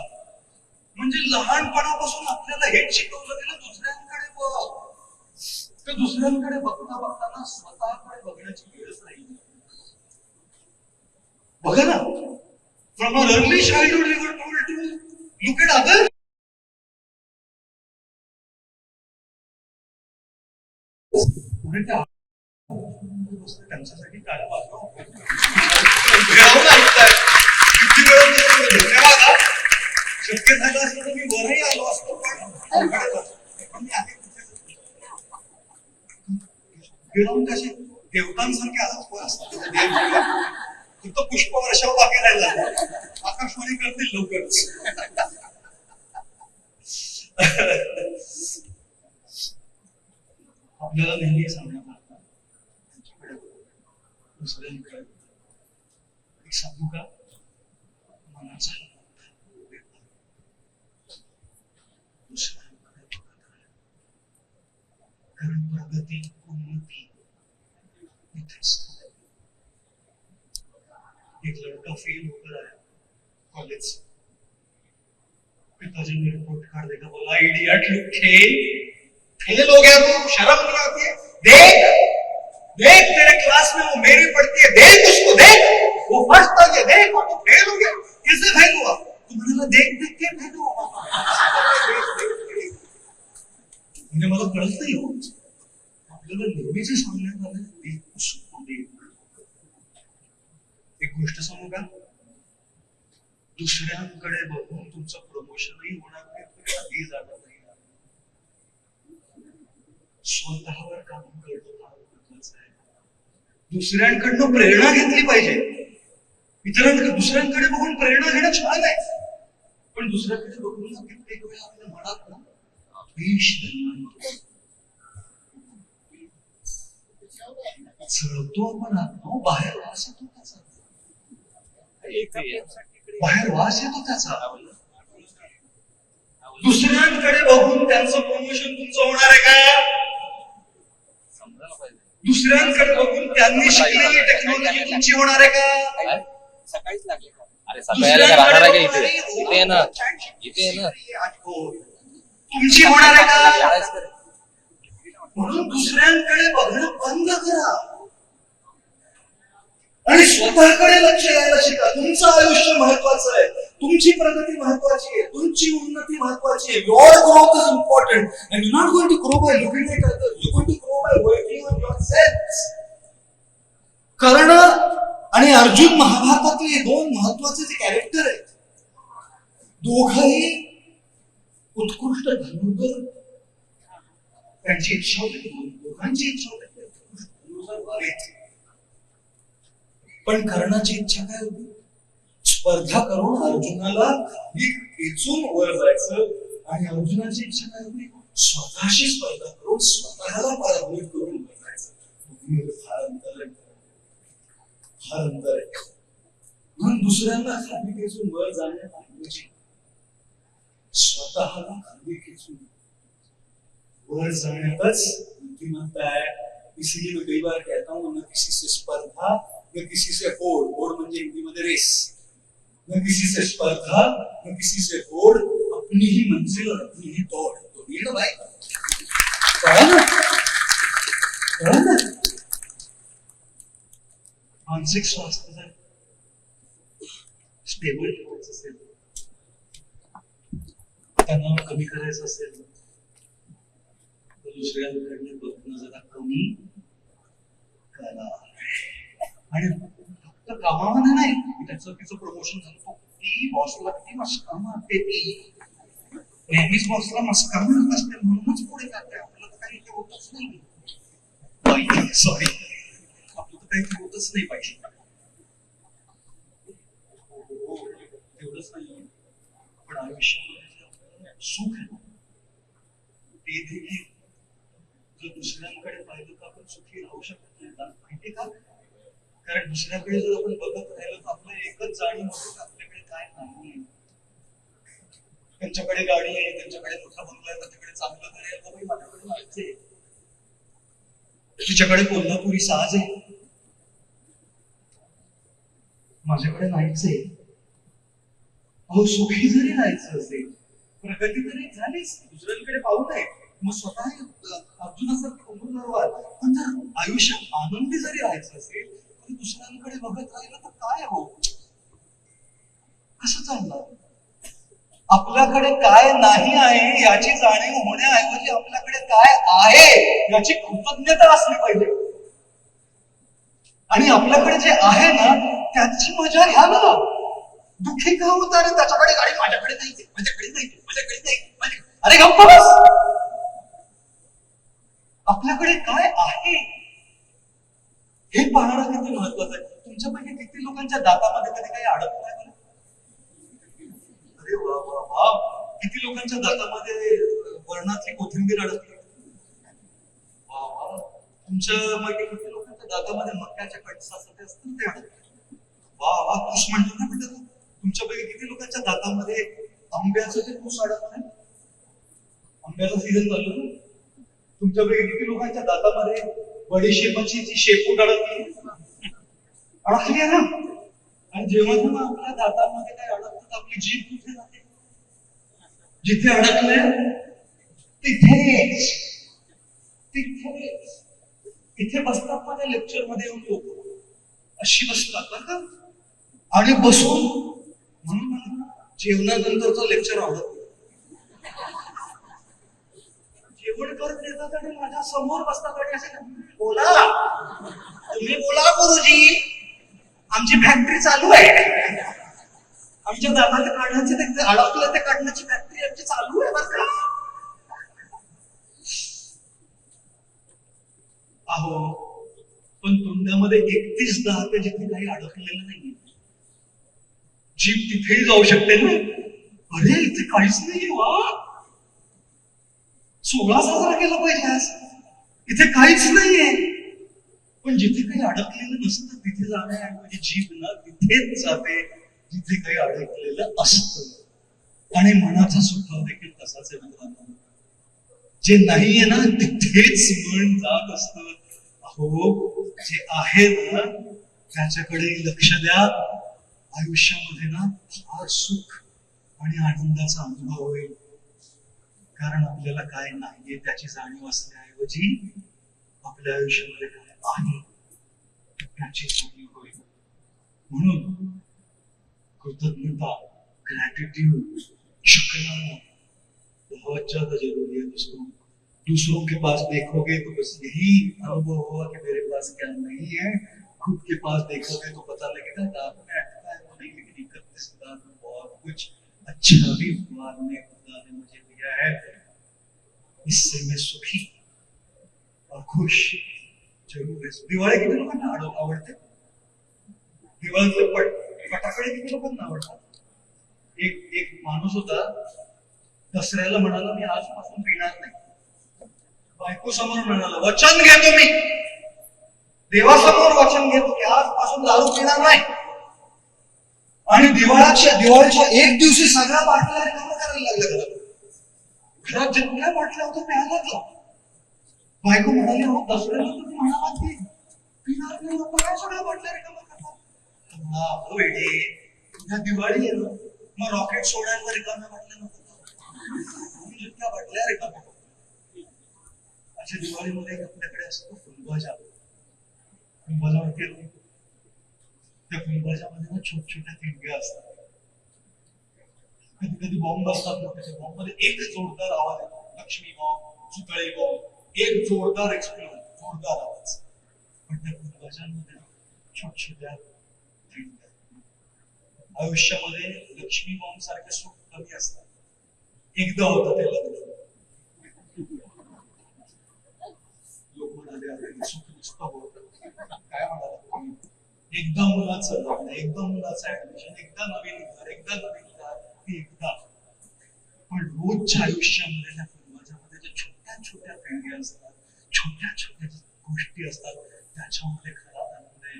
म्हणजे लहानपणापासून आपल्याला हेच शिकवलं गेलं, दुसऱ्यांकडे बघ. तर दुसऱ्यांकडे बघता बघताना स्वतःकडे बघण्याची वेळच नाही. बघा ना, from our early childhood we were told to look at others. त्यांच्यासाठी टाळ्या वाजवा. किती वेळ धन्यवाद. शक्य झालं असतं तर मी वरही आलो असतो, पण मी आहे गिळवून कसे देवतांसारखे आज असतात. फक्त पुष्पवर्षाव बाकी राहिला. आकाशवाणी करतील लवकरच. आपल्याला नेहमी सांगण्यात आलं त्यांच्याकडे दुसऱ्यांकडे. एक सांगू का? मनाचा दुसऱ्यांकडे बघत राहा, कारण प्रगती, उन्नती इथेच. एक लड़का फेल होकर आया कॉलेज. पिताजी ने रिपोर्ट कार्ड देखा, बोला इडियट, लुक फेल हो गया तू, शर्म नहीं आती है? देख देख तेरे क्लास में वो मेरी पढ़ती है, देख उसको, देख वो फर्स्ट आ गया, देख वो फेल हो गया. कैसे फेल हुआ? तू म्हणाला देख देख के फेल हुआ. म्हणजे मला कळत नाही हो, आपल्याला नेहमीच सांगण्यात आलं एक गोष्ट सांगू का? दुसऱ्यांकडे बघून तुमचं प्रमोशनही होणार नाही, कधी जाणार नाही. स्वतःवर काम करणं फार महत्वाचं आहे. दुसऱ्यांकडनं प्रेरणा घेतली पाहिजे. दुसऱ्यांकडे बघून प्रेरणा घेणं छान आहे, पण दुसऱ्याकडे बघून कित्येक वेळा आपल्या मनात ना द्वेष निर्माण होतो. चढतो आपण आत्मा, बाहेर वास येतो त्याचा. बाहेर वास येतो त्याचा. दुसऱ्यांकडे बघून त्यांचं प्रमोशन तुमचं होणार आहे का? दुसऱ्यांकडे बघून त्यांनी शिकलेली टेक्नॉलॉजी तुमची होणार आहे का? सकाळीच लागले. अरे सकाळी राहणार आहे का? इथे आहे ना, इथे आहे ना, तुमची होणार आहे का? म्हणून दुसऱ्यांकडे बघणं बंद करा आणि स्वतःकडे लक्ष द्यायला शिका. तुमचं आयुष्य महत्वाचं आहे, तुमची प्रगती महत्वाची आहे, तुमची उन्नती महत्वाची आहे. Your growth is important and you're not going to grow by looking at others. You're going to grow by working on yourself. कर्ण आणि अर्जुन महाभारतातले दोन महत्वाचे जे कॅरेक्टर आहेत, दोघंही उत्कृष्ट धनुर्धर. त्यांची इच्छा होती, दोघांची इच्छा होती धनुर्धर व्हावेत. पण कर्णाची इच्छा काय होती? स्पर्धा करून अर्जुनाला खाली खेचून वर जायचं. आणि अर्जुनाची इच्छा काय होती? स्वतःशी स्पर्धा करून स्वतःला पराभूत करून वर जायचं. फार अंतर आहे, फार अंतर आहे. म्हणून दुसऱ्यांना खाली खेचून वर जाण्याऐवजी स्वतःला खाली खेचून वर जाण्यातच बुद्धिमत्ता आहे. इसलिए मैं कई बार कहता हूं, न किसी से स्पर्धा न किसी से होड़. होड़ म्हणजे हिंदीमध्ये रेस. न किसी से स्पर्धा न किसी से होड़, अपनी ही मंजिल और अपनी ही दौड़. तो ये ना भाई, कळलं ना? मानसिक स्वास्थ्य जर स्टेबल ठेवायचं असेल, तणाव कमी करायचं असेल, तर दुसऱ्यांकडे बघणं जरा कमी करा. आणि फक्त कामामध्ये नाही, त्याचं तिचं प्रमोशन झालं, तो ती बॉसला किती मस्का मारते, ती नेहमीच बॉसला मस्का मारत असते, म्हणूनच पुढे जाते. आपल्याला तर काही ते होतच नाही. सॉरी, आपलं तर काही होतच नाही पाहिजे. तेवढंच नाही, पण आयुष्यामध्ये सुख आहे ते देखील जर दुसऱ्यांकडे पाहिलं तर आपण सुखी राहू शकत नाही. माहिती का? कारण दुसऱ्याकडे जर आपण बघत राहिलो तर आपलं एकच जाणीव होतं की आपल्याकडे काय नाही. त्यांच्याकडे गाडी आहे, त्यांच्याकडे मोठा बंगला आहे, त्यांच्याकडे चांगलं घर आहे, तर माझ्याकडे नाहीच. तुझ्याकडे कोल्हापुरी साज आहे, माझ्याकडे नाहीच आहे. अहो, सुखी जरी राहायचं असेल, प्रगती तरी झालीच, दुसऱ्यांकडे पाहू नये. मग स्वतः अर्जुनासारखं उमरणार व्हाल. पण जर आयुष्यात आनंदी जरी राहायचं असेल तर दुसऱ्यांकडे बघत राहिलं तर काय हो, कसं चालणार? आपल्याकडे काय नाही आहे याची जाणीव होण्याऐवजी आपल्याकडे काय आहे याची कृतज्ञता असली पाहिजे. आणि आपल्याकडे जे आहे ना त्याची मजा घ्या ना. दुःखी का होता? आणि त्याच्याकडे गाडी, माझ्याकडे नाही, माझ्याकडे नाही, माझ्याकडे नाही. अरे गप्प बस. आपल्याकडे काय आहे हे पाहणं किती महत्वाचं आहे. तुमच्यापैकी किती लोकांच्या दातामध्ये कधी काही अडकलं नाही? अरे वा वा वा. किती लोकांच्या दातामध्ये वर्णातली कोथिंबीर अडकली? वा वा. तुमच्यापैकी किती लोकांच्या दातामध्ये मक्याच्या कणसासाठी असतील ते अडकले? वा वा. कुस म्हणतात ना बेटा. तुमच्यापैकी किती लोकांच्या दातामध्ये आंब्याचं ते कुस अडकलं? आंब्याचा सीझन चालू ना. तुमच्यापैकी किती लोकांच्या दातामध्ये बडीशेपाची जी शेपूट अडकली आहे ना. आणि जेव्हा जेव्हा आपल्या दातामध्ये काय अडकतं आपली जीभ कुठे जाते? जिथे अडकले तिथेच तिथेच. इथे बसतात माझ्या लेक्चर मध्ये येऊन लोक अशी बसतात बरं का. आणि बसून म्हणून जेवणानंतरचं लेक्चर आवडत. जेवण परत येतात आणि माझ्या समोर बसतात आणि असे बोला तुम्ही बोला गुरुजी आमची फॅक्टरी चालू आहे आमच्या दातात काढण्याचे ते अडकलं ते काढण्याची फॅक्टरी आमची चालू आहे बरं का अहो पण तोंडामध्ये 31 दात जिथे काही अडकलेलं नाहीये जीभ तिथेही जाऊ शकते ना अरे इथे काहीच नाहीये वा 16 साजरा केला पाहिजे आज इथे काहीच नाहीये पण जिथे काही अडकलेलं नसतं तिथे जाण्याऐवजी जीभ ना तिथेच जाते जिथे काही अडकलेलं असतं आणि मनाचा स्वभाव देखील तसाच आहे मित्रांनो जे नाहीये ना तिथेच मन जात असतं अहो जे आहे ना त्याच्याकडे लक्ष द्या आयुष्यामध्ये ना फार सुख आणि आनंदाचा अनुभव होईल कारण आपल्याला काय नाहीये त्याची जाणीव असण्याऐवजी आपल्या आयुष्यामध्ये काय आहे त्याची जाणीव होईल म्हणून कृतज्ञता ग्रैटिट्यूड शुक्राना बहुत ज्यादा जरूरी है दोस्तों दूसरों के पास देखोगे तो बस यही अनुभव होगा कि मेरे पास क्या नहीं है खुद के पास देखोगे तो पता लगेगा दांत में अटका है वो नहीं लेकिन 31 दांत में बहुत कुछ अच्छा भी खुदा ने मुझे दिया है इससे मैं सुखी और खुश जरूर है दिवाळी किती लोकांना आवडते दिवाळीतले फटाकडे किती लोकांना आवडतात एक माणूस होता दसऱ्याला म्हणाला मी आजपासून पिणार नाही बायको समोर म्हणाला वचन घेतो मी देवासमोर वचन घेतो की आजपासून दारू पिणार नाही आणि दिवाळीच्या एक दिवशी सगळ्या बाटल्या रिकाम्या करायला लागल्या घरात जितक्या बाटल्या होत्या प्यायला लागला बायको म्हणाली हो दसऱ्याला तुम्ही म्हणाला की पिणार नाही लोक काय सगळ्या बाटल्या रिकाम्या करतात हो वेडे तुझ्या दिवाळी आहे ना मग रॉकेट सोडायला रिकाम्या बाटल्या नको जितक्या बाटल्या रिकाम्या अशा दिवाळीमध्ये आपल्याकडे असतो फुलभाज्या फुलभाज्यावरती त्या फुलभाज्यामध्ये ना छोट्या ठिणग्या असतात कधी कधी बॉम्ब असतात ना त्याच्या बॉम्ब मध्ये एक जोरदार आवाज येतो लक्ष्मी बॉम्ब सुतळे बॉम्ब एक जोरदार एक्सप्लोजन जोरदार आवाज पण त्या फुलभाज्यांमध्ये छोट्या ठिणग्या आयुष्यामध्ये लक्ष्मी बॉम्ब सारखे सुख कमी असतात एकदा होतं ते लग्न लोक म्हणाले सुख नुसतं होत काय म्हणाला एकदा मुलाचं लग्न एकदा मुलाचं ऍडमिशन एकदा नवीन घर एकदा नवीन घर एकदा पण रोजच्या आयुष्यामध्ये त्या फुलभाज्यामध्ये ज्या छोट्या पेंड्या असतात छोट्या गोष्टी असतात त्याच्यामध्ये खरा आनंद आहे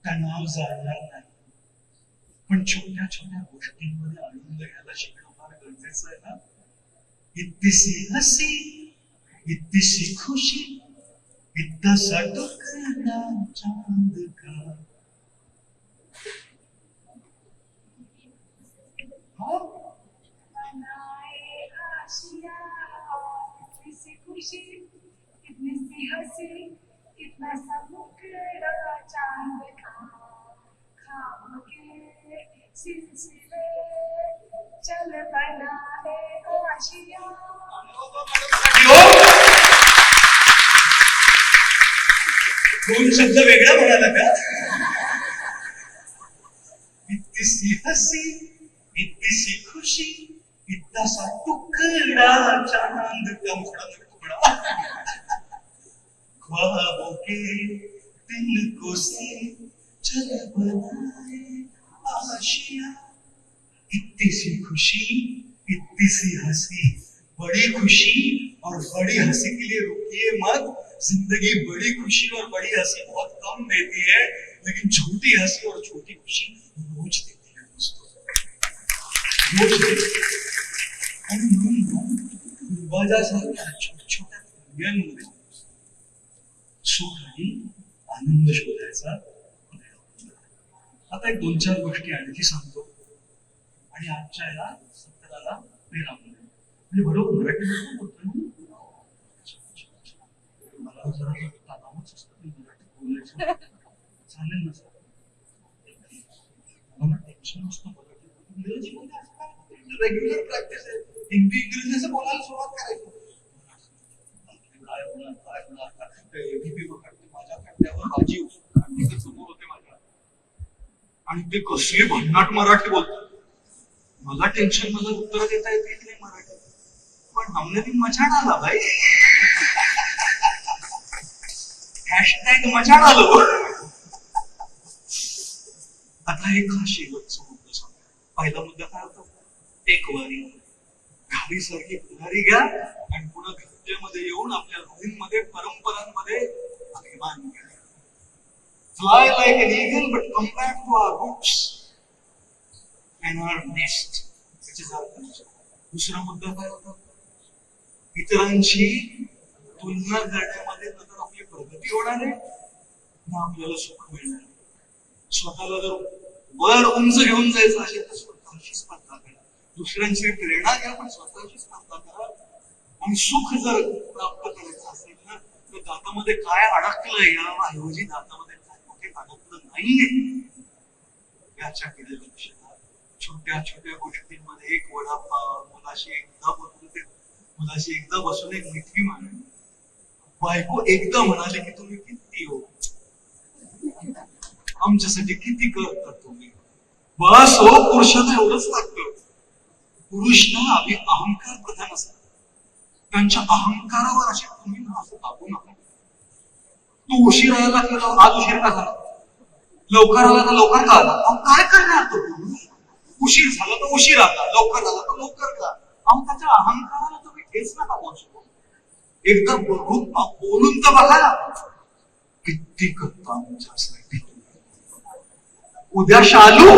तणाव जाणार नाही पण छोट्या गोष्टींमध्ये आनंद घ्यायला शिकणं फार गरजेचं आहे ना इतनी सी हसी इतनी सी खुशी इतना सा टुकड़ा चांद का इतनी सी खुशी इतनी सी हसी इतना सा टुकड़ा चांद का खाब के सिलसिले चल बनाए आशिया दोन शब्द वेगळा म्हणाला का इतनी सी हसी इतनी सी खुशी इतना सा टुकड़ा चांद का टुकड़ा ख्वाबों के दिन को से चल बनाए आशिया इतनी सी खुशी इतनी सी हंसी बड़ी खुशी और बड़ी हंसी के लिए रुकिए मत जिंदगी बड़ी खुशी और बड़ी हंसी बहुत कम देती है लेकिन छोटी हंसी और छोटी खुशी रोज देती है दोस्तों रोज देती है आणि म्हणून फुलभाज्यासारख्या छोट्या फुग्यांमध्ये सुख आणि आनंद शोधायचा आता एक 2-4 गोष्टी आणखी सांगतो आणि आजच्या या सत्राला विराम म्हणजे बरोबर मराठी बोलतो मला जरा तणावच असतं की मराठी बोलायचं चालेल ना सर मला टेन्शन असतं मराठी रेग्युलर प्रॅक्टिस आहे हिंदी इंग्रजीचं बोलायला सुरुवात करायची. माझ्या खड्ड्यावर भाजी आणि ते समोर होते माझ्या, आणि ते कसली भन्नाट मराठी बोलतात. मला टेन्शन, मला उत्तर देता येत नाही मराठी, पण हमने भी मजा डाला भाई. हॅशटॅग मजा डालो. आता एक हा शेवटचा मुद्दा सांग. पहिला मुद्दा काय होता? टेकवारी. घारी सारखी पुढारी घ्या आणि पुन्हा घरच्यामध्ये येऊन आपल्या रूढींमध्ये, परंपरांमध्ये अभिमान घ्या. Fly like an eagle, but come back to our roots and our nest, which is our culture. दुसरा मुद्दा काय होता? इतरांची तुलना करण्यामध्ये न तर आपली प्रगती होणार आहे, ना आपल्याला सुख मिळणार आहे. स्वतःला जर वर उंच घेऊन जायचं असेल तर स्वतःशी स्पर्धा करा. दुसऱ्यांची प्रेरणा घ्या, पण स्वतःची स्पर्धा करा. आणि सुख जर प्राप्त करायचं असेल ना, तर दातामध्ये काय अडकलं याऐवजी दातामध्ये काय कुठे अडकलं नाहीये याच्याकडे लक्ष द्या. छोट्या छोट्या गोष्टींमध्ये एक वडापाव, मुलाशी एकदा बसून एक मिठी मारली, बायको एकदा म्हणाले की तुम्ही किती हो, आमच्यासाठी किती करतात तुम्ही, बस हो. पुरुषाला एवढंच लागतं. पुरुष ना अहंकार प्रधान असतात. त्यांच्या अहंकारावर असे तुम्ही ना असं दाबू नका. तू उशीर आला की आज उशीर का झाला, लवकर आला तर लवकर का आला. काय करणार तो पुरुष? उशीर झाला तर उशीर आला, लवकर आला तर लवकर का. त्याच्या अहंकाराला तुम्ही ठेच नका पोहोचतो. एकदा बघून बोलून तर बघा किती करता आमच्यासाठी. उद्या शालू.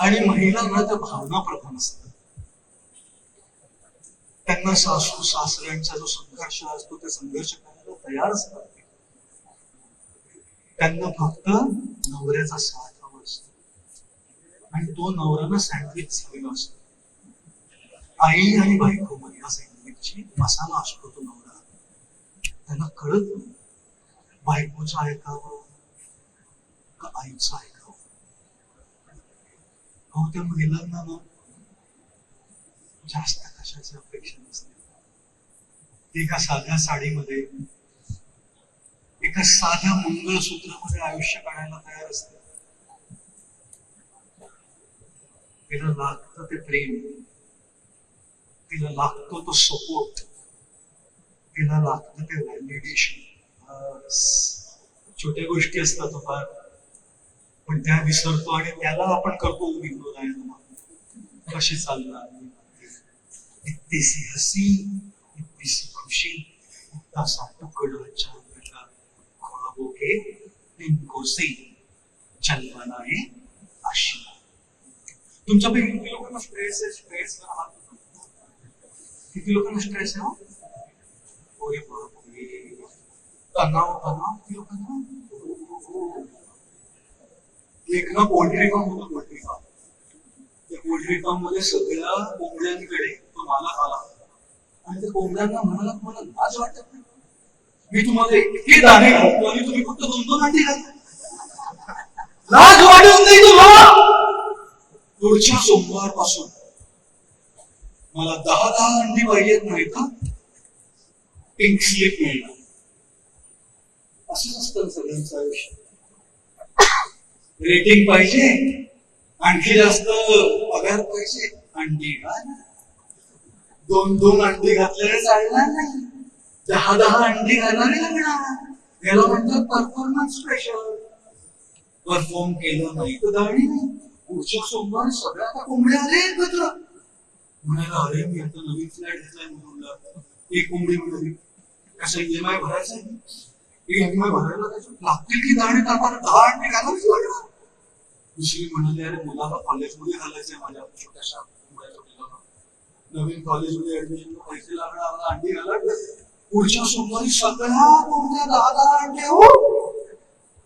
आणि महिलांना त्या भावना प्रधान असतात. त्यांना सासू सासऱ्यांचा जो संघर्ष असतो ते संघर्ष करायला तयार असतात. त्यांना फक्त नवऱ्याचा साथ हवा असतो, आणि तो नवऱ्याला सँडविच झालेला असतो. आई आणि बायको मध्ये या सँडविचची मसाला असतो तो नवरा. त्यांना कळत नाही बायकोचं ऐकावं का आईचं ऐकावं. हो, त्या महिलांना ना जास्त कशाची अपेक्षा नसते. एका साध्या साडीमध्ये, एका साध्या मंगळसूत्रामध्ये आयुष्य काढायला तयार असते. तिला लागतं ते प्रेम, तिला लागतो तो सपोर्ट, तिला लागतं ते व्हॅलिडेशन. छोट्या गोष्टी असतात फार, पण त्या विसरतो आणि त्याला आपण करतो इग्नोर. कशी चालणार, इतनी सी हसी, इतनी सी खुशी, इतना सा टुकड़ा चांद का, ख्वाबों के इनको से चलवाना है आशिया. तुमच्यापैकी किती लोकांना स्ट्रेस आहे? स्ट्रेस किती लोकांना स्ट्रेस आहे? ओरे बापरे, तणाव किती लोकांना. एक ना पोल्ट्री फार्म होतं. पोल्ट्री फार्म, त्या पोल्ट्री फार्म मध्ये सगळ्या कोंबड्यांकडे तो मालक आला आणि त्या कोंबड्यांना म्हणाला, तुम्हाला लाज वाटत नाही? मी तुम्हाला इतके दाणे घालतो आणि तुम्ही फक्त 2-2 अंडी घालता. लाज वाटत नाही तुम्हाला? पुढच्या सोमवारपासून मला 10 अंडी पाहिजेत, नाही का पिंक स्लिप मिळणार. असंच असतं सगळ्यांचं आयुष्य. रेटिंग पाहिजे, आणखी जास्त पगार पाहिजे, अंडी घाल. 2-2 अंडी घातल्याने चालणार नाही, 10 अंडी घालावी लागणार. याला म्हणतात परफॉर्मन्स प्रेशर. परफॉर्म केलं नाही तर दाढी नाही. पुढच्या सोमवारी सगळ्या त्या कोंबड्या आले एकत्र. म्हणाला, अरे मी आता नवीन फ्लॅट घेतलाय म्हणून एक कोंबडी मिळाली. कसं EMI भरायचं आहे, EMI भरायला लागतील की दाढी टाकायला 10 अंडी घालावीच लागणार. दुसरी म्हणाली, अरे मुलाला कॉलेजमध्ये घालायचंय माझ्या छोट्याशा मुलाला, नवीन कॉलेजमध्ये ऍडमिशनला पैसे लागणार, मला अंडी घालायला. पुढच्या सोमवारी सगळ्या कोंबड्या 10 अंडे. हो,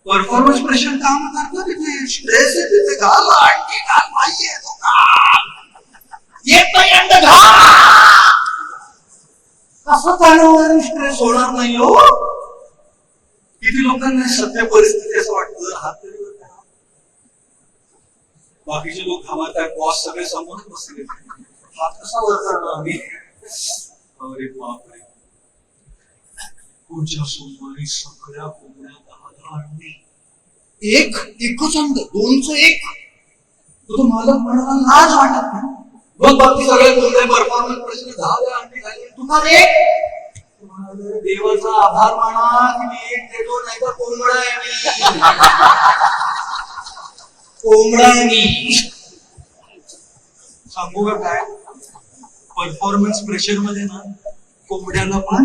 परफॉर्मन्स प्रेशर काम करतो तिथे, स्ट्रेस आहे तिथे. घाल अंडी, घाल नाहीये तो घाल, येत नाही अंड घाल. कसं चालवणार? स्ट्रेस होणार नाही. हो, किती लोकांना सध्या परिस्थिती असं वाटतं, हात तरी बाकीचे लोक घाबरतायत, बॉस सगळे समोरच बसले, हात कसा वर करणार आम्ही? अरे बापरे, पुढच्या सोमवारी सगळ्या कोंबड्या 10 आणली. एकच आणलं, 2चं 1. तो मालक म्हणाला लाज वाटत नाही. मग बाकी सगळे कोंबड्या परफॉर्मन्स प्रश्न 10 आणली झाली, तुम्हाला 1. देवाचा आभार माना की मी 1 देतो, नाही तर कोंबडा आहे मी. कोंबडा आहे मी. सांगू का काय, परफॉर्मन्स प्रेशर मध्ये ना कोंबड्याला पण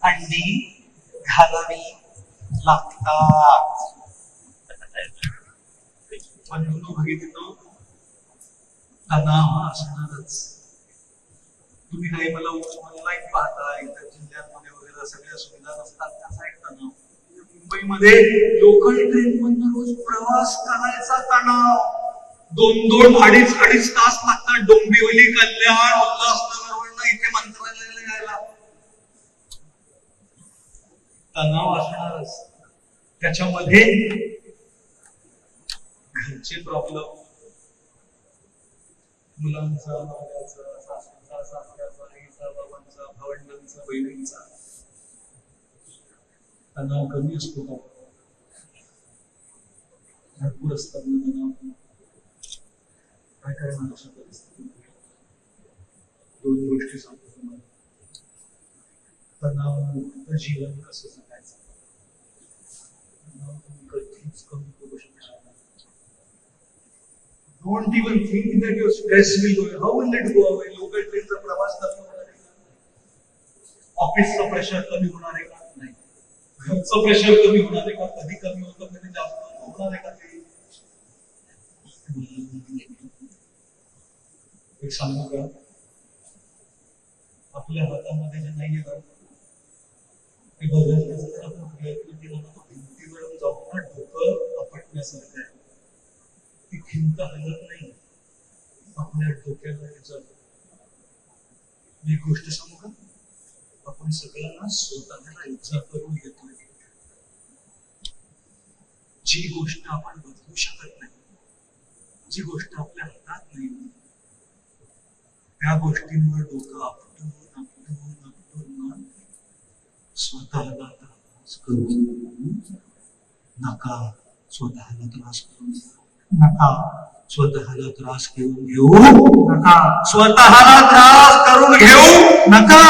अंडी घालावी लागतात. बघितलं तणाव असणारच. तुम्ही काही मला ऑनलाईन पाहता, इतर जिल्ह्यांमध्ये वगैरे सगळ्या सुविधा नसतात, त्याचा एक तणाव. मुंबईमध्ये लोकल ट्रेन मधून रोज प्रवास करायचा तणाव. 2-2, 2.5 तास लागतात डोंबिवली, कल्याण, उल्हासनगरवरनं इथे मंत्रालयाला यायला. तणाव असणारच. त्याच्यामध्ये घरचे प्रॉब्लेम, मुलांचा, नवऱ्याचा, सासूचा, सासऱ्याचा, आईचा, बाबांचा, भावंडांचा, बहिणींचा तणाव कमी असतो का? भरपूर असतात ना तणाव. काय करणार अशा परिस्थितीमध्ये? 2 गोष्टी सांगतो तुम्हाला. तणावमुक्त जीवन कसं जगायचं? तणाव तुम्ही कधीच कमी करू शकणार नाही. Don't even think that your stress will go away. How will it go away? Local ट्रेनचा प्रवास कमी होणार आहे का? ऑफिसचं प्रेशर कमी होणार आहे का? नाही. घरचं प्रेशर कमी होणार आहे का? कधी कमी होतं, कधी जास्त होणार आहे का ते? एक सांगू का, आपल्या हातामध्ये जे नाहीये ना ते बदलण्याचा जर आपण प्रयत्न केला ना, तो भिंतीवर जाऊन ना डोकं आपटण्यासारखं आहे. ती भिंत हलत नाही, आपल्या डोक्याला जात. मी एक गोष्ट सांगू का, आपण सगळ्यांना स्वतःला इच्छा करून घेतोय. जी गोष्ट आपण बदलू शकत नाही, जी गोष्ट आपल्या हातात नाही, त्या गोष्टींवर डोकं आपटून स्वतःला त्रास करू नका. स्वतःला त्रास करून नका. स्वतःला त्रास घेऊ नका. स्वतःला त्रास करून घेऊ नका.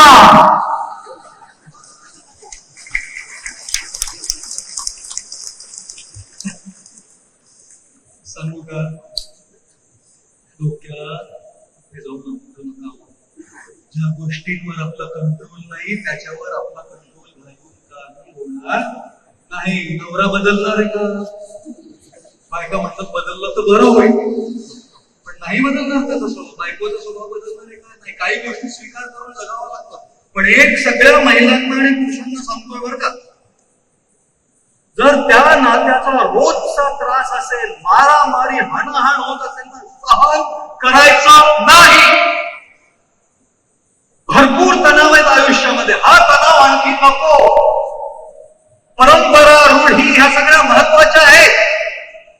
सांगू का, डोक्यात जाऊन नका. ज्या गोष्टींवर आपला कंट्रोल नाही त्याच्यावर आपला कंट्रोल घालून काही होणार नाही. नवरा बदलणार आहे का? बायका म्हणतात बदललं तर बरं होईल, पण नाही बदलणार त्याचा स्वभाव. बायकोचा स्वभाव बदलणार आहे का? नाही. काही गोष्टी स्वीकार करून जगावं लागतं. पण एक सगळ्या महिलांना आणि पुरुषांना सांगतोय बरं का, जर त्या नात्याचा रोजचा त्रास असेल, मारामारी, हाणाहाण होत असेल ना, सहन करायचं नाही. भरपूर तणाव आहेत आयुष्यामध्ये, हा तणाव आणखी नको. परंपरा, रूढी ह्या सगळ्या महत्वाच्या आहेत.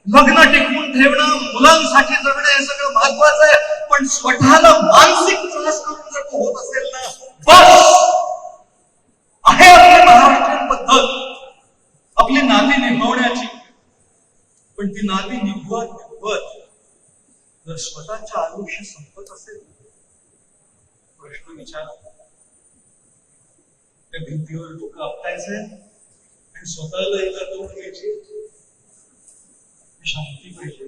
लग्न टिकवून ठेवणं, मुलांसाठी जगणं हे सगळं महत्वाचं आहे. पण स्वतःला मानसिक त्रास करून जर होत असेल ना, बस आहे आपली महाराष्ट्रीयन पद्धत आपली नाती निभवण्याची. पण ती नाती निभवत जर स्वतःचं आयुष्य संपत असेल, प्रश्न विचारा. त्या भिंतीवर डोकं आपटायचंय आणि स्वतःला एका करून घ्यायची. शांती पाहिजे.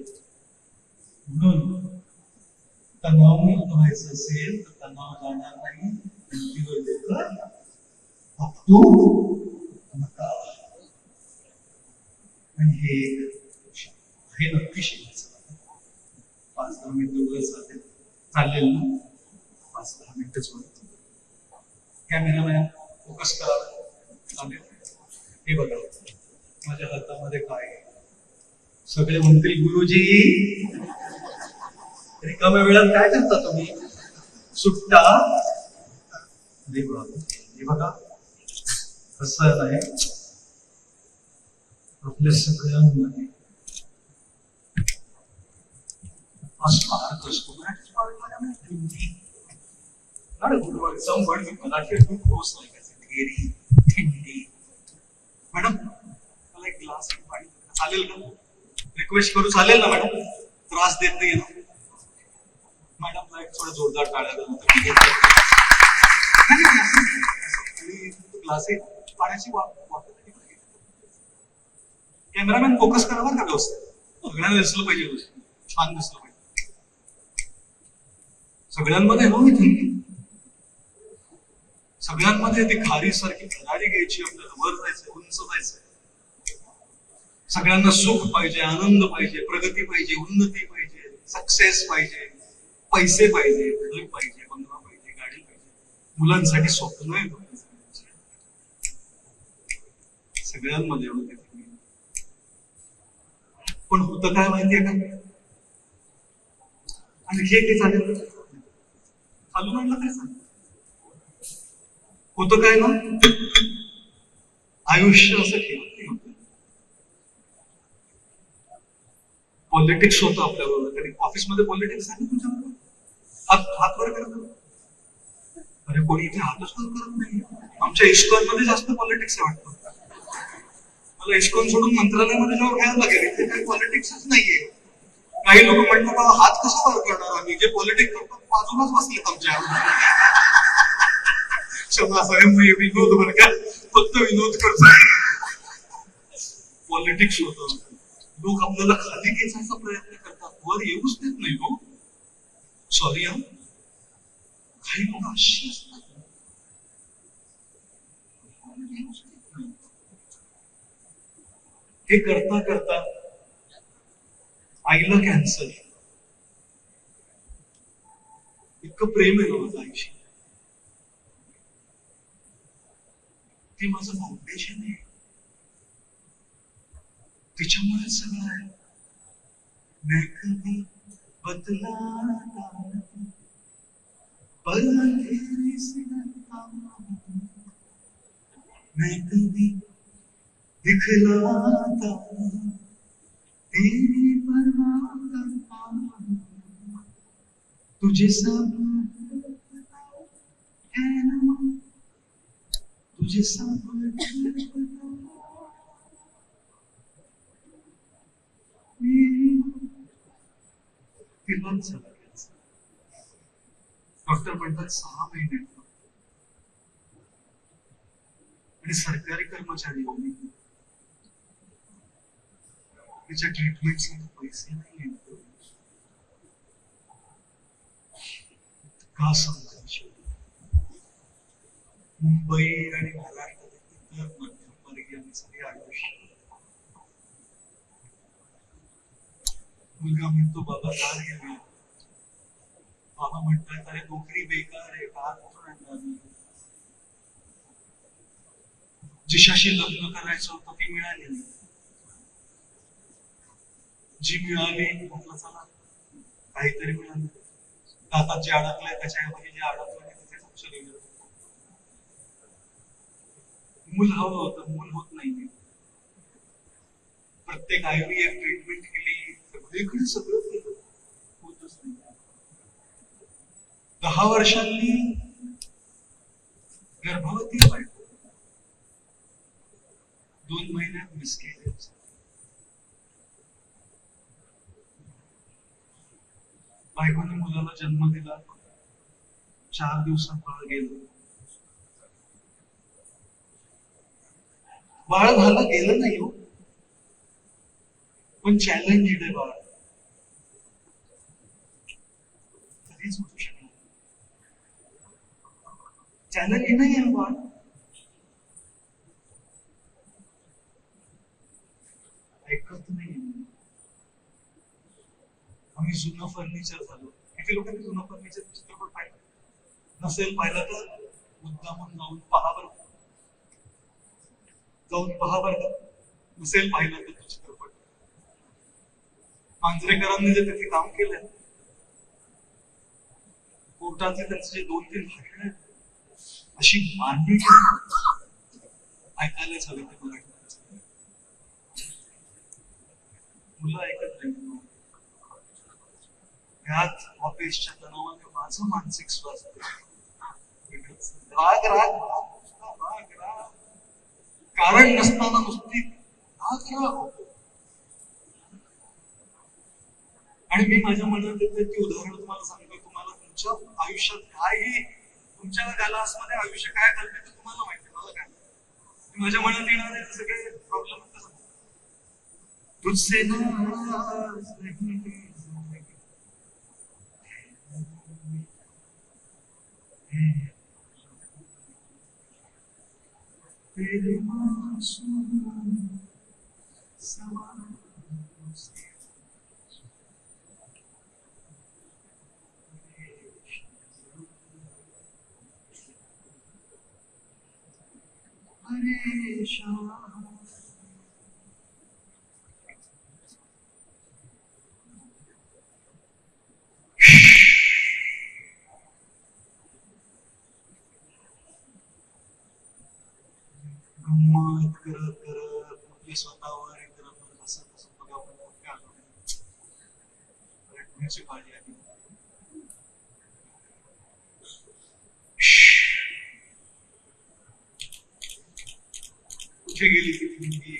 म्हणून तणावमुक्त व्हायचं असेल तर तणाव जाणार नाही. भिंतीवर डोकं आपटू नका. आणि हे नक्की शिकायचं. 5-10 मिनिटं वर चालेल ना? 5-10 मिनिटच बोलतो. कॅमेरामॅन फोकस करा. चालेल. हे बघा माझ्या हातामध्ये काय आहे. सगळे म्हणतील गुरुजी रिकाम्या वेळात काय करता तुम्ही? सुट्टा. हे बघा कसं आहे, आपल्या सगळ्यांमध्ये हा स्पार्क असतो Marathi spark Hindi not a good word. Some words in Marathi are too close like as theory, hindi. Madam मला एक ग्लास पाणी चालेल का? रिक्वेस्ट करू चालेल ना मॅडम? त्रास देत नाही ना मॅडमला एक थोडं जोरदार टाळ्या ग्लास पाण्याची बॉटल कॅमेरामॅन फोकस करा बरं का व्यवस्थित सगळ्यांना दिसलं पाहिजे छान दिसलं पाहिजे सगळ्यांमध्ये ना मी थिंकिंग सगळ्यांमध्ये ती खारी सारखी खरारी घ्यायची आपल्याला वर जायचंय उंच जायचंय सगळ्यांना सुख पाहिजे आनंद पाहिजे प्रगती पाहिजे उन्नती पाहिजे सक्सेस पाहिजे पैसे पाहिजे घर पाहिजे बंगला पाहिजे गाडी पाहिजे मुलांसाठी स्वप्न आहे सगळ्यांमध्ये होते पण होतं काय माहितीये का आणखी एक चालेल चालू म्हटलं तरी चालेल होतं काय ना आयुष्य असं ठेवत नाही होतं पॉलिटिक्स होतं आपल्याबरोबर कधी ऑफिसमध्ये पॉलिटिक्स आहे तुमच्याबरोबर हात वर करत अरे कोणी इथे हातच वर करत नाही आमच्या इस्कॉन मध्ये जास्त पॉलिटिक्स आहे वाटतं मला इस्कॉन सोडून मंत्रालयामध्ये जेव्हा घ्यायला लागेल इथे काही पॉलिटिक्सच नाहीये काही लोक म्हणतात हात कसा वर करणार आम्ही जे पॉलिटिक्स करतात बाजूलाच बसलेत आमच्या क्षमा साहेब मी विनोद बर का फक्त विनोद करतो पॉलिटिक्स होतं लोक आपल्याला खाली खेचायचा प्रयत्न करतात वर येऊच देत नाही हो सॉरी हा काही लोक अशी असतात हे करता करता आईला कॅन्सर इतकं प्रेम आहे ना माझं आईशी ती माझं फाउंडेशन आहे तिच्यामुळे सगळं आहे मैं कभी बदलाता नहीं पर अंधेरे से डरता हूं मैं कभी दिखलाता नहीं तेरी परवाह करता हूं तुझे सब है ना तुझे सब डॉक्टर म्हणतात 6 महिने आणि सरकारी कर्मचारी तिच्या ट्रीटमेंटसाठी पैसे नाही का समजायचे मुंबई आणि महाराष्ट्रातील इतर मध्यमवर्गीयांसाठी आयुष्य मुलगा म्हणतो बाबा कार घेऊया बाबा म्हणतात अरे नोकरी बेकार आहे कार कुठून आणणार जिशाशी लग्न करायचं होतं ती मिळाली नाही जी मिळाली म्हटलं चला काहीतरी मिळालं दातात जे अडकलंय त्याच्याऐवजी जे अडकलं नाही तिथे लक्ष गेलं मूल हवं होतं मूल होत नाही प्रत्येक IVF ट्रीटमेंट केली सगळीकडे सगळं केलं होतच नाही 10 वर्षांनी गर्भवती बायको 2 महिन्यात मिसकेज बायकोने मुलाला जन्म दिला 4 दिवसात बाळ गेलं बाळ झालं गेलं नाही हो पण चॅलेंज आहे बाळ कधीच होऊ शकणार चॅलेंज नाही आहे बाळ ऐकत नाही आम्ही जुनं फर्निचर झालो किती लोकांनी जुनं फर्निचर चित्रपट पाहिलं नसेल पाहिलं तर मुद्दामून जाऊन पहा बरं नसेल पाहिलं तर तो चित्रपट मांजरेकरांनी जे तिथे काम केलंय कोर्टाचे त्यांचे 2-3 भाषण आहेत अशी मांडणी ऐकायलाच हवी ते मराठी मुलं ऐकत नाही अभ्यासच्या तणावाने माझं मानसिक स्वास्थ्य राग राग राग राग कारण नसताना नुसती राग राग होतो. आणि मी माझ्या मनात येते ती उदाहरणं तुम्हाला सांगतो. तुम्हाला तुमच्या आयुष्यात काही तुमच्या गॅलास मध्ये आयुष्य काय घालते ते तुम्हाला माहिती, मला काय माझ्या मनात येणारे सगळे प्रॉब्लेम तुझसे नाराज नहीं तेरे मासूम सवालों से परेशान गंमत करत करत आपल्या स्वतःवर एकदम असं तसं बघा रटण्याची पाळी आली. कुठे गेली ती मुलगी?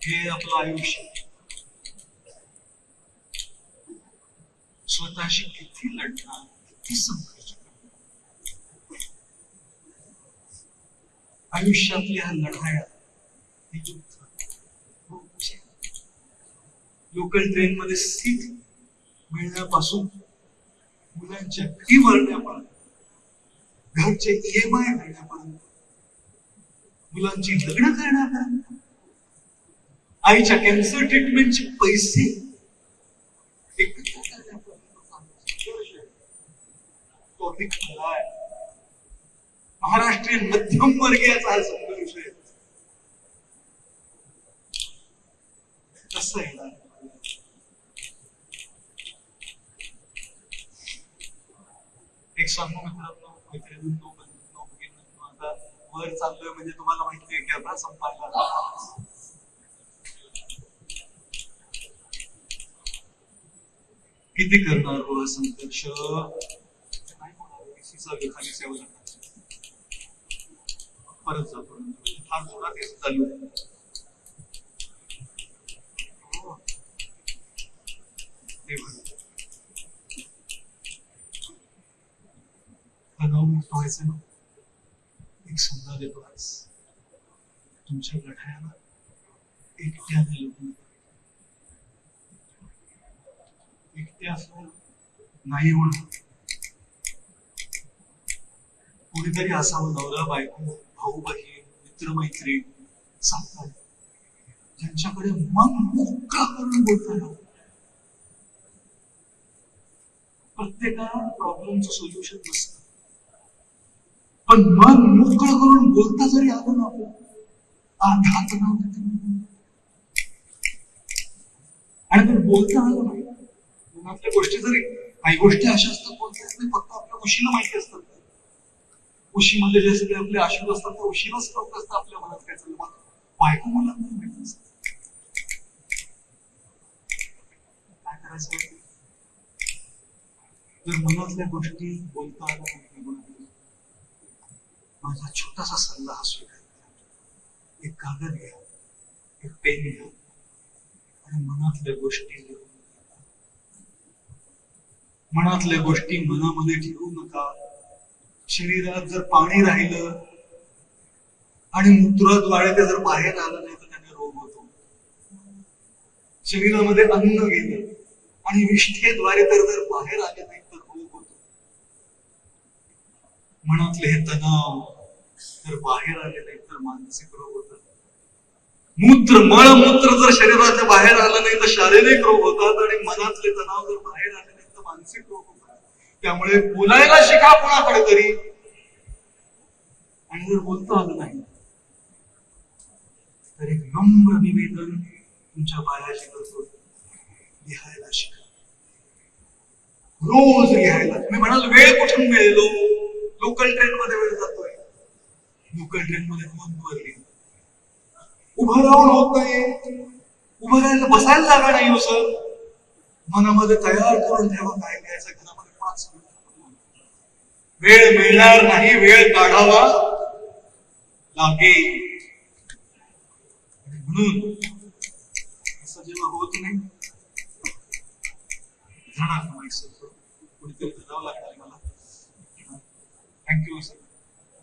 हे आपलं आयुष्य स्वतःशी किती लढणार, किती संघर्ष करणार. आयुष्यातल्या लढाया लोकल ट्रेन मध्ये सीट मिळण्यापासून मुलांच्या फी भरण्यापर्यंत, घरचे EMI भरण्यापर्यंत, मुलांची लग्न करण्यापर्यंत, आईच्या कॅन्सर ट्रीटमेंटचे पैसे एकत्र करण्यापर्यंत तो अगदी खरा आहे. महाराष्ट्रीयन मध्यम वर्गीयाचा हा संघर्ष आहे. कसं येणार? एक सांगू मित्रांनो, मैत्रिणींनो, बंधूंनो, भगिनींनो, आता वर चाललोय म्हणजे तुम्हाला माहिती आहे की आता संपायला किती करणार हो हा संघर्ष? नाही होणार. खाली सेवा परत जातो. फार जोरात याचं चालू आहे. तणावमुक्त व्हायचं ना, एक सल्ला देतो आज. तुमच्या लढायाला एकट्याने लढू नका. एकट्या असं नाही होणार. कोणीतरी असावं, नवरा बायको, भाऊ बहीण, मित्रमैत्रीण, साथीदार, ज्यांच्याकडे मन मोकळं करून बोलता येईल. प्रत्येकाला प्रॉब्लेमचं सोल्युशन नसतं, पण मन मोकळं करून बोलता जरी आलं ना आपण, आधा तणाव आणि जर बोलता आलं नाही, मनातल्या गोष्टी जरी, काही गोष्टी अशा असतात बोलता येत नाही, फक्त आपल्या उशीला माहिती असतात. उशीमध्ये जे सगळे आपले आशू असतात त्या उशीलाच ठाऊक असतं आपल्या मनात काय चाललं. मग बायको मला माहिती असत काय करायचं. जर मनातल्या गोष्टी बोलता आल्या नाही, माझा छोटासा सल्ला हा स्वीकार करा. एक कागद घ्या, एक पेन घ्या आणि मनातल्या गोष्टी लिहू. मनातल्या गोष्टी मनामध्ये ठेवू नका. शरीरात जर पाणी राहिलं आणि मूत्रद्वारे ते जर बाहेर आलं नाही तर त्याने रोग होतो. शरीरामध्ये अन्न गेलं आणि विष्ठेद्वारे तर जर बाहेर आले नाही तर रोग होतो. मनातले हे तणाव जर बाहेर आले नाही तर मानसिक रोग होतात. मळमूत्र जर शरीराच्या बाहेर आलं नाही तर शारीरिक रोग होतात आणि मनातले तणाव जर बाहेर आले नाही तर मानसिक रोग होतात. त्यामुळे बोलायला शिका कोणाकडे तरी, आणि जर बोलता आलं नाही तर एक नम्र निवेदन तुमच्या पायाशी करतो, लिहायला शिका. रोज लिहायला. तुम्ही म्हणाल वेळ कुठून मिळेलो? लोकल ट्रेन मध्ये वेळ जातोय. लोकल ट्रेन मध्ये फोनवर लिहा. उभं राहून होत नाही, उभं राहायला बसायला जागा नाही हो सर. मनामध्ये तयार करून ठेवा काय घ्यायचं घरामध्ये 5 मिनिट. वेळ मिळणार नाही, वेळ काढावा लागेल. म्हणून असं जेव्हा होत नाही धडा कमायचं कुणीतरी धरावं लागणार मला. थँक्यू सर,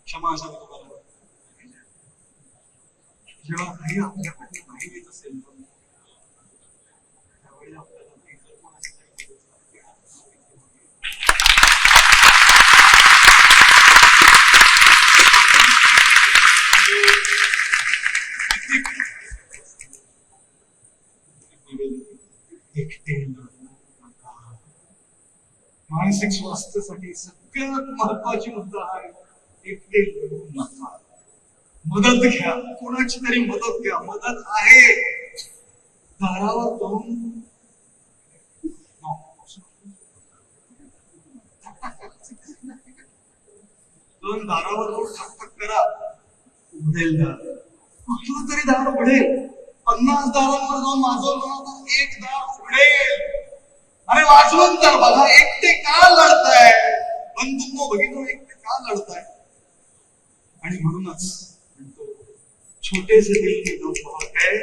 क्षमा असावी तुम्हाला. जेव्हा काही आपल्याकडे नाही येत असेल त्यावेळी आपल्याला इतर कोणाची तरी मदत लागते. एकटे लढू नका. मानसिक स्वास्थ्यासाठी सगळ्यात महत्वाची मुद्दा आहे एकटे लढू नका. मदत घ्या, कोणाची तरी मदत घ्या. मदत आहे दारावर जाऊन दारावर जाऊन ठकठक करा, उघडेल दार. कुठलं तरी दार उघडेल. 50 दारांवर जाऊन वाजवलं तर एक दार उघडेल. अरे वाजवून तर बघा, एकटे का लढताय? बंधूंनो बघितलं, एकटे का लढताय? आणि म्हणूनच छोटे से दिल में गम बहुत है,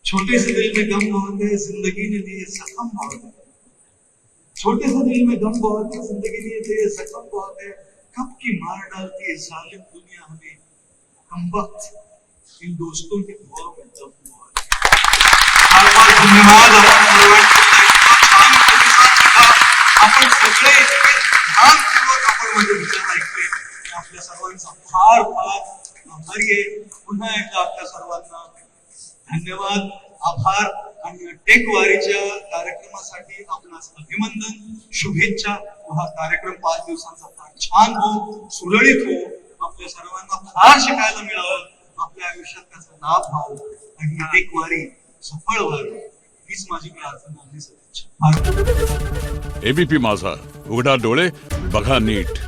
छोटे से दिल में गम बहुत है, जिंदगी ने दिए जख्म बहुत है. छोटे से दिल में गम बहुत है, जिंदगी ने दिए जख्म बहुत है. कब की मार डालती है जालिम दुनिया हमें, कमबख्त इन दोस्तों की दुआ में दम बहुत है. धन्यवाद. आपण सगळे ध्यानपूर्वक आपण माझे विचार ऐकले. आपल्या सर्वांचा फार फार आभारी आहे. पुन्हा एकदा आपल्या सर्वांना धन्यवाद, आभार. आणि टेक वारीच्या कार्यक्रमासाठी आपणास अभिनंदन, शुभेच्छा. हा कार्यक्रम 5 दिवसांचा फार छान हो, सुरळीत हो, आपल्या सर्वांना फार शिकायला मिळावं, आपल्या आयुष्यात त्याचा लाभ व्हावं आणि टेक वारी सफळ व्हावी हीच माझी प्रार्थना आणि सदिच्छा. एबीपी माझा, उघडा डोळे बघा नीट.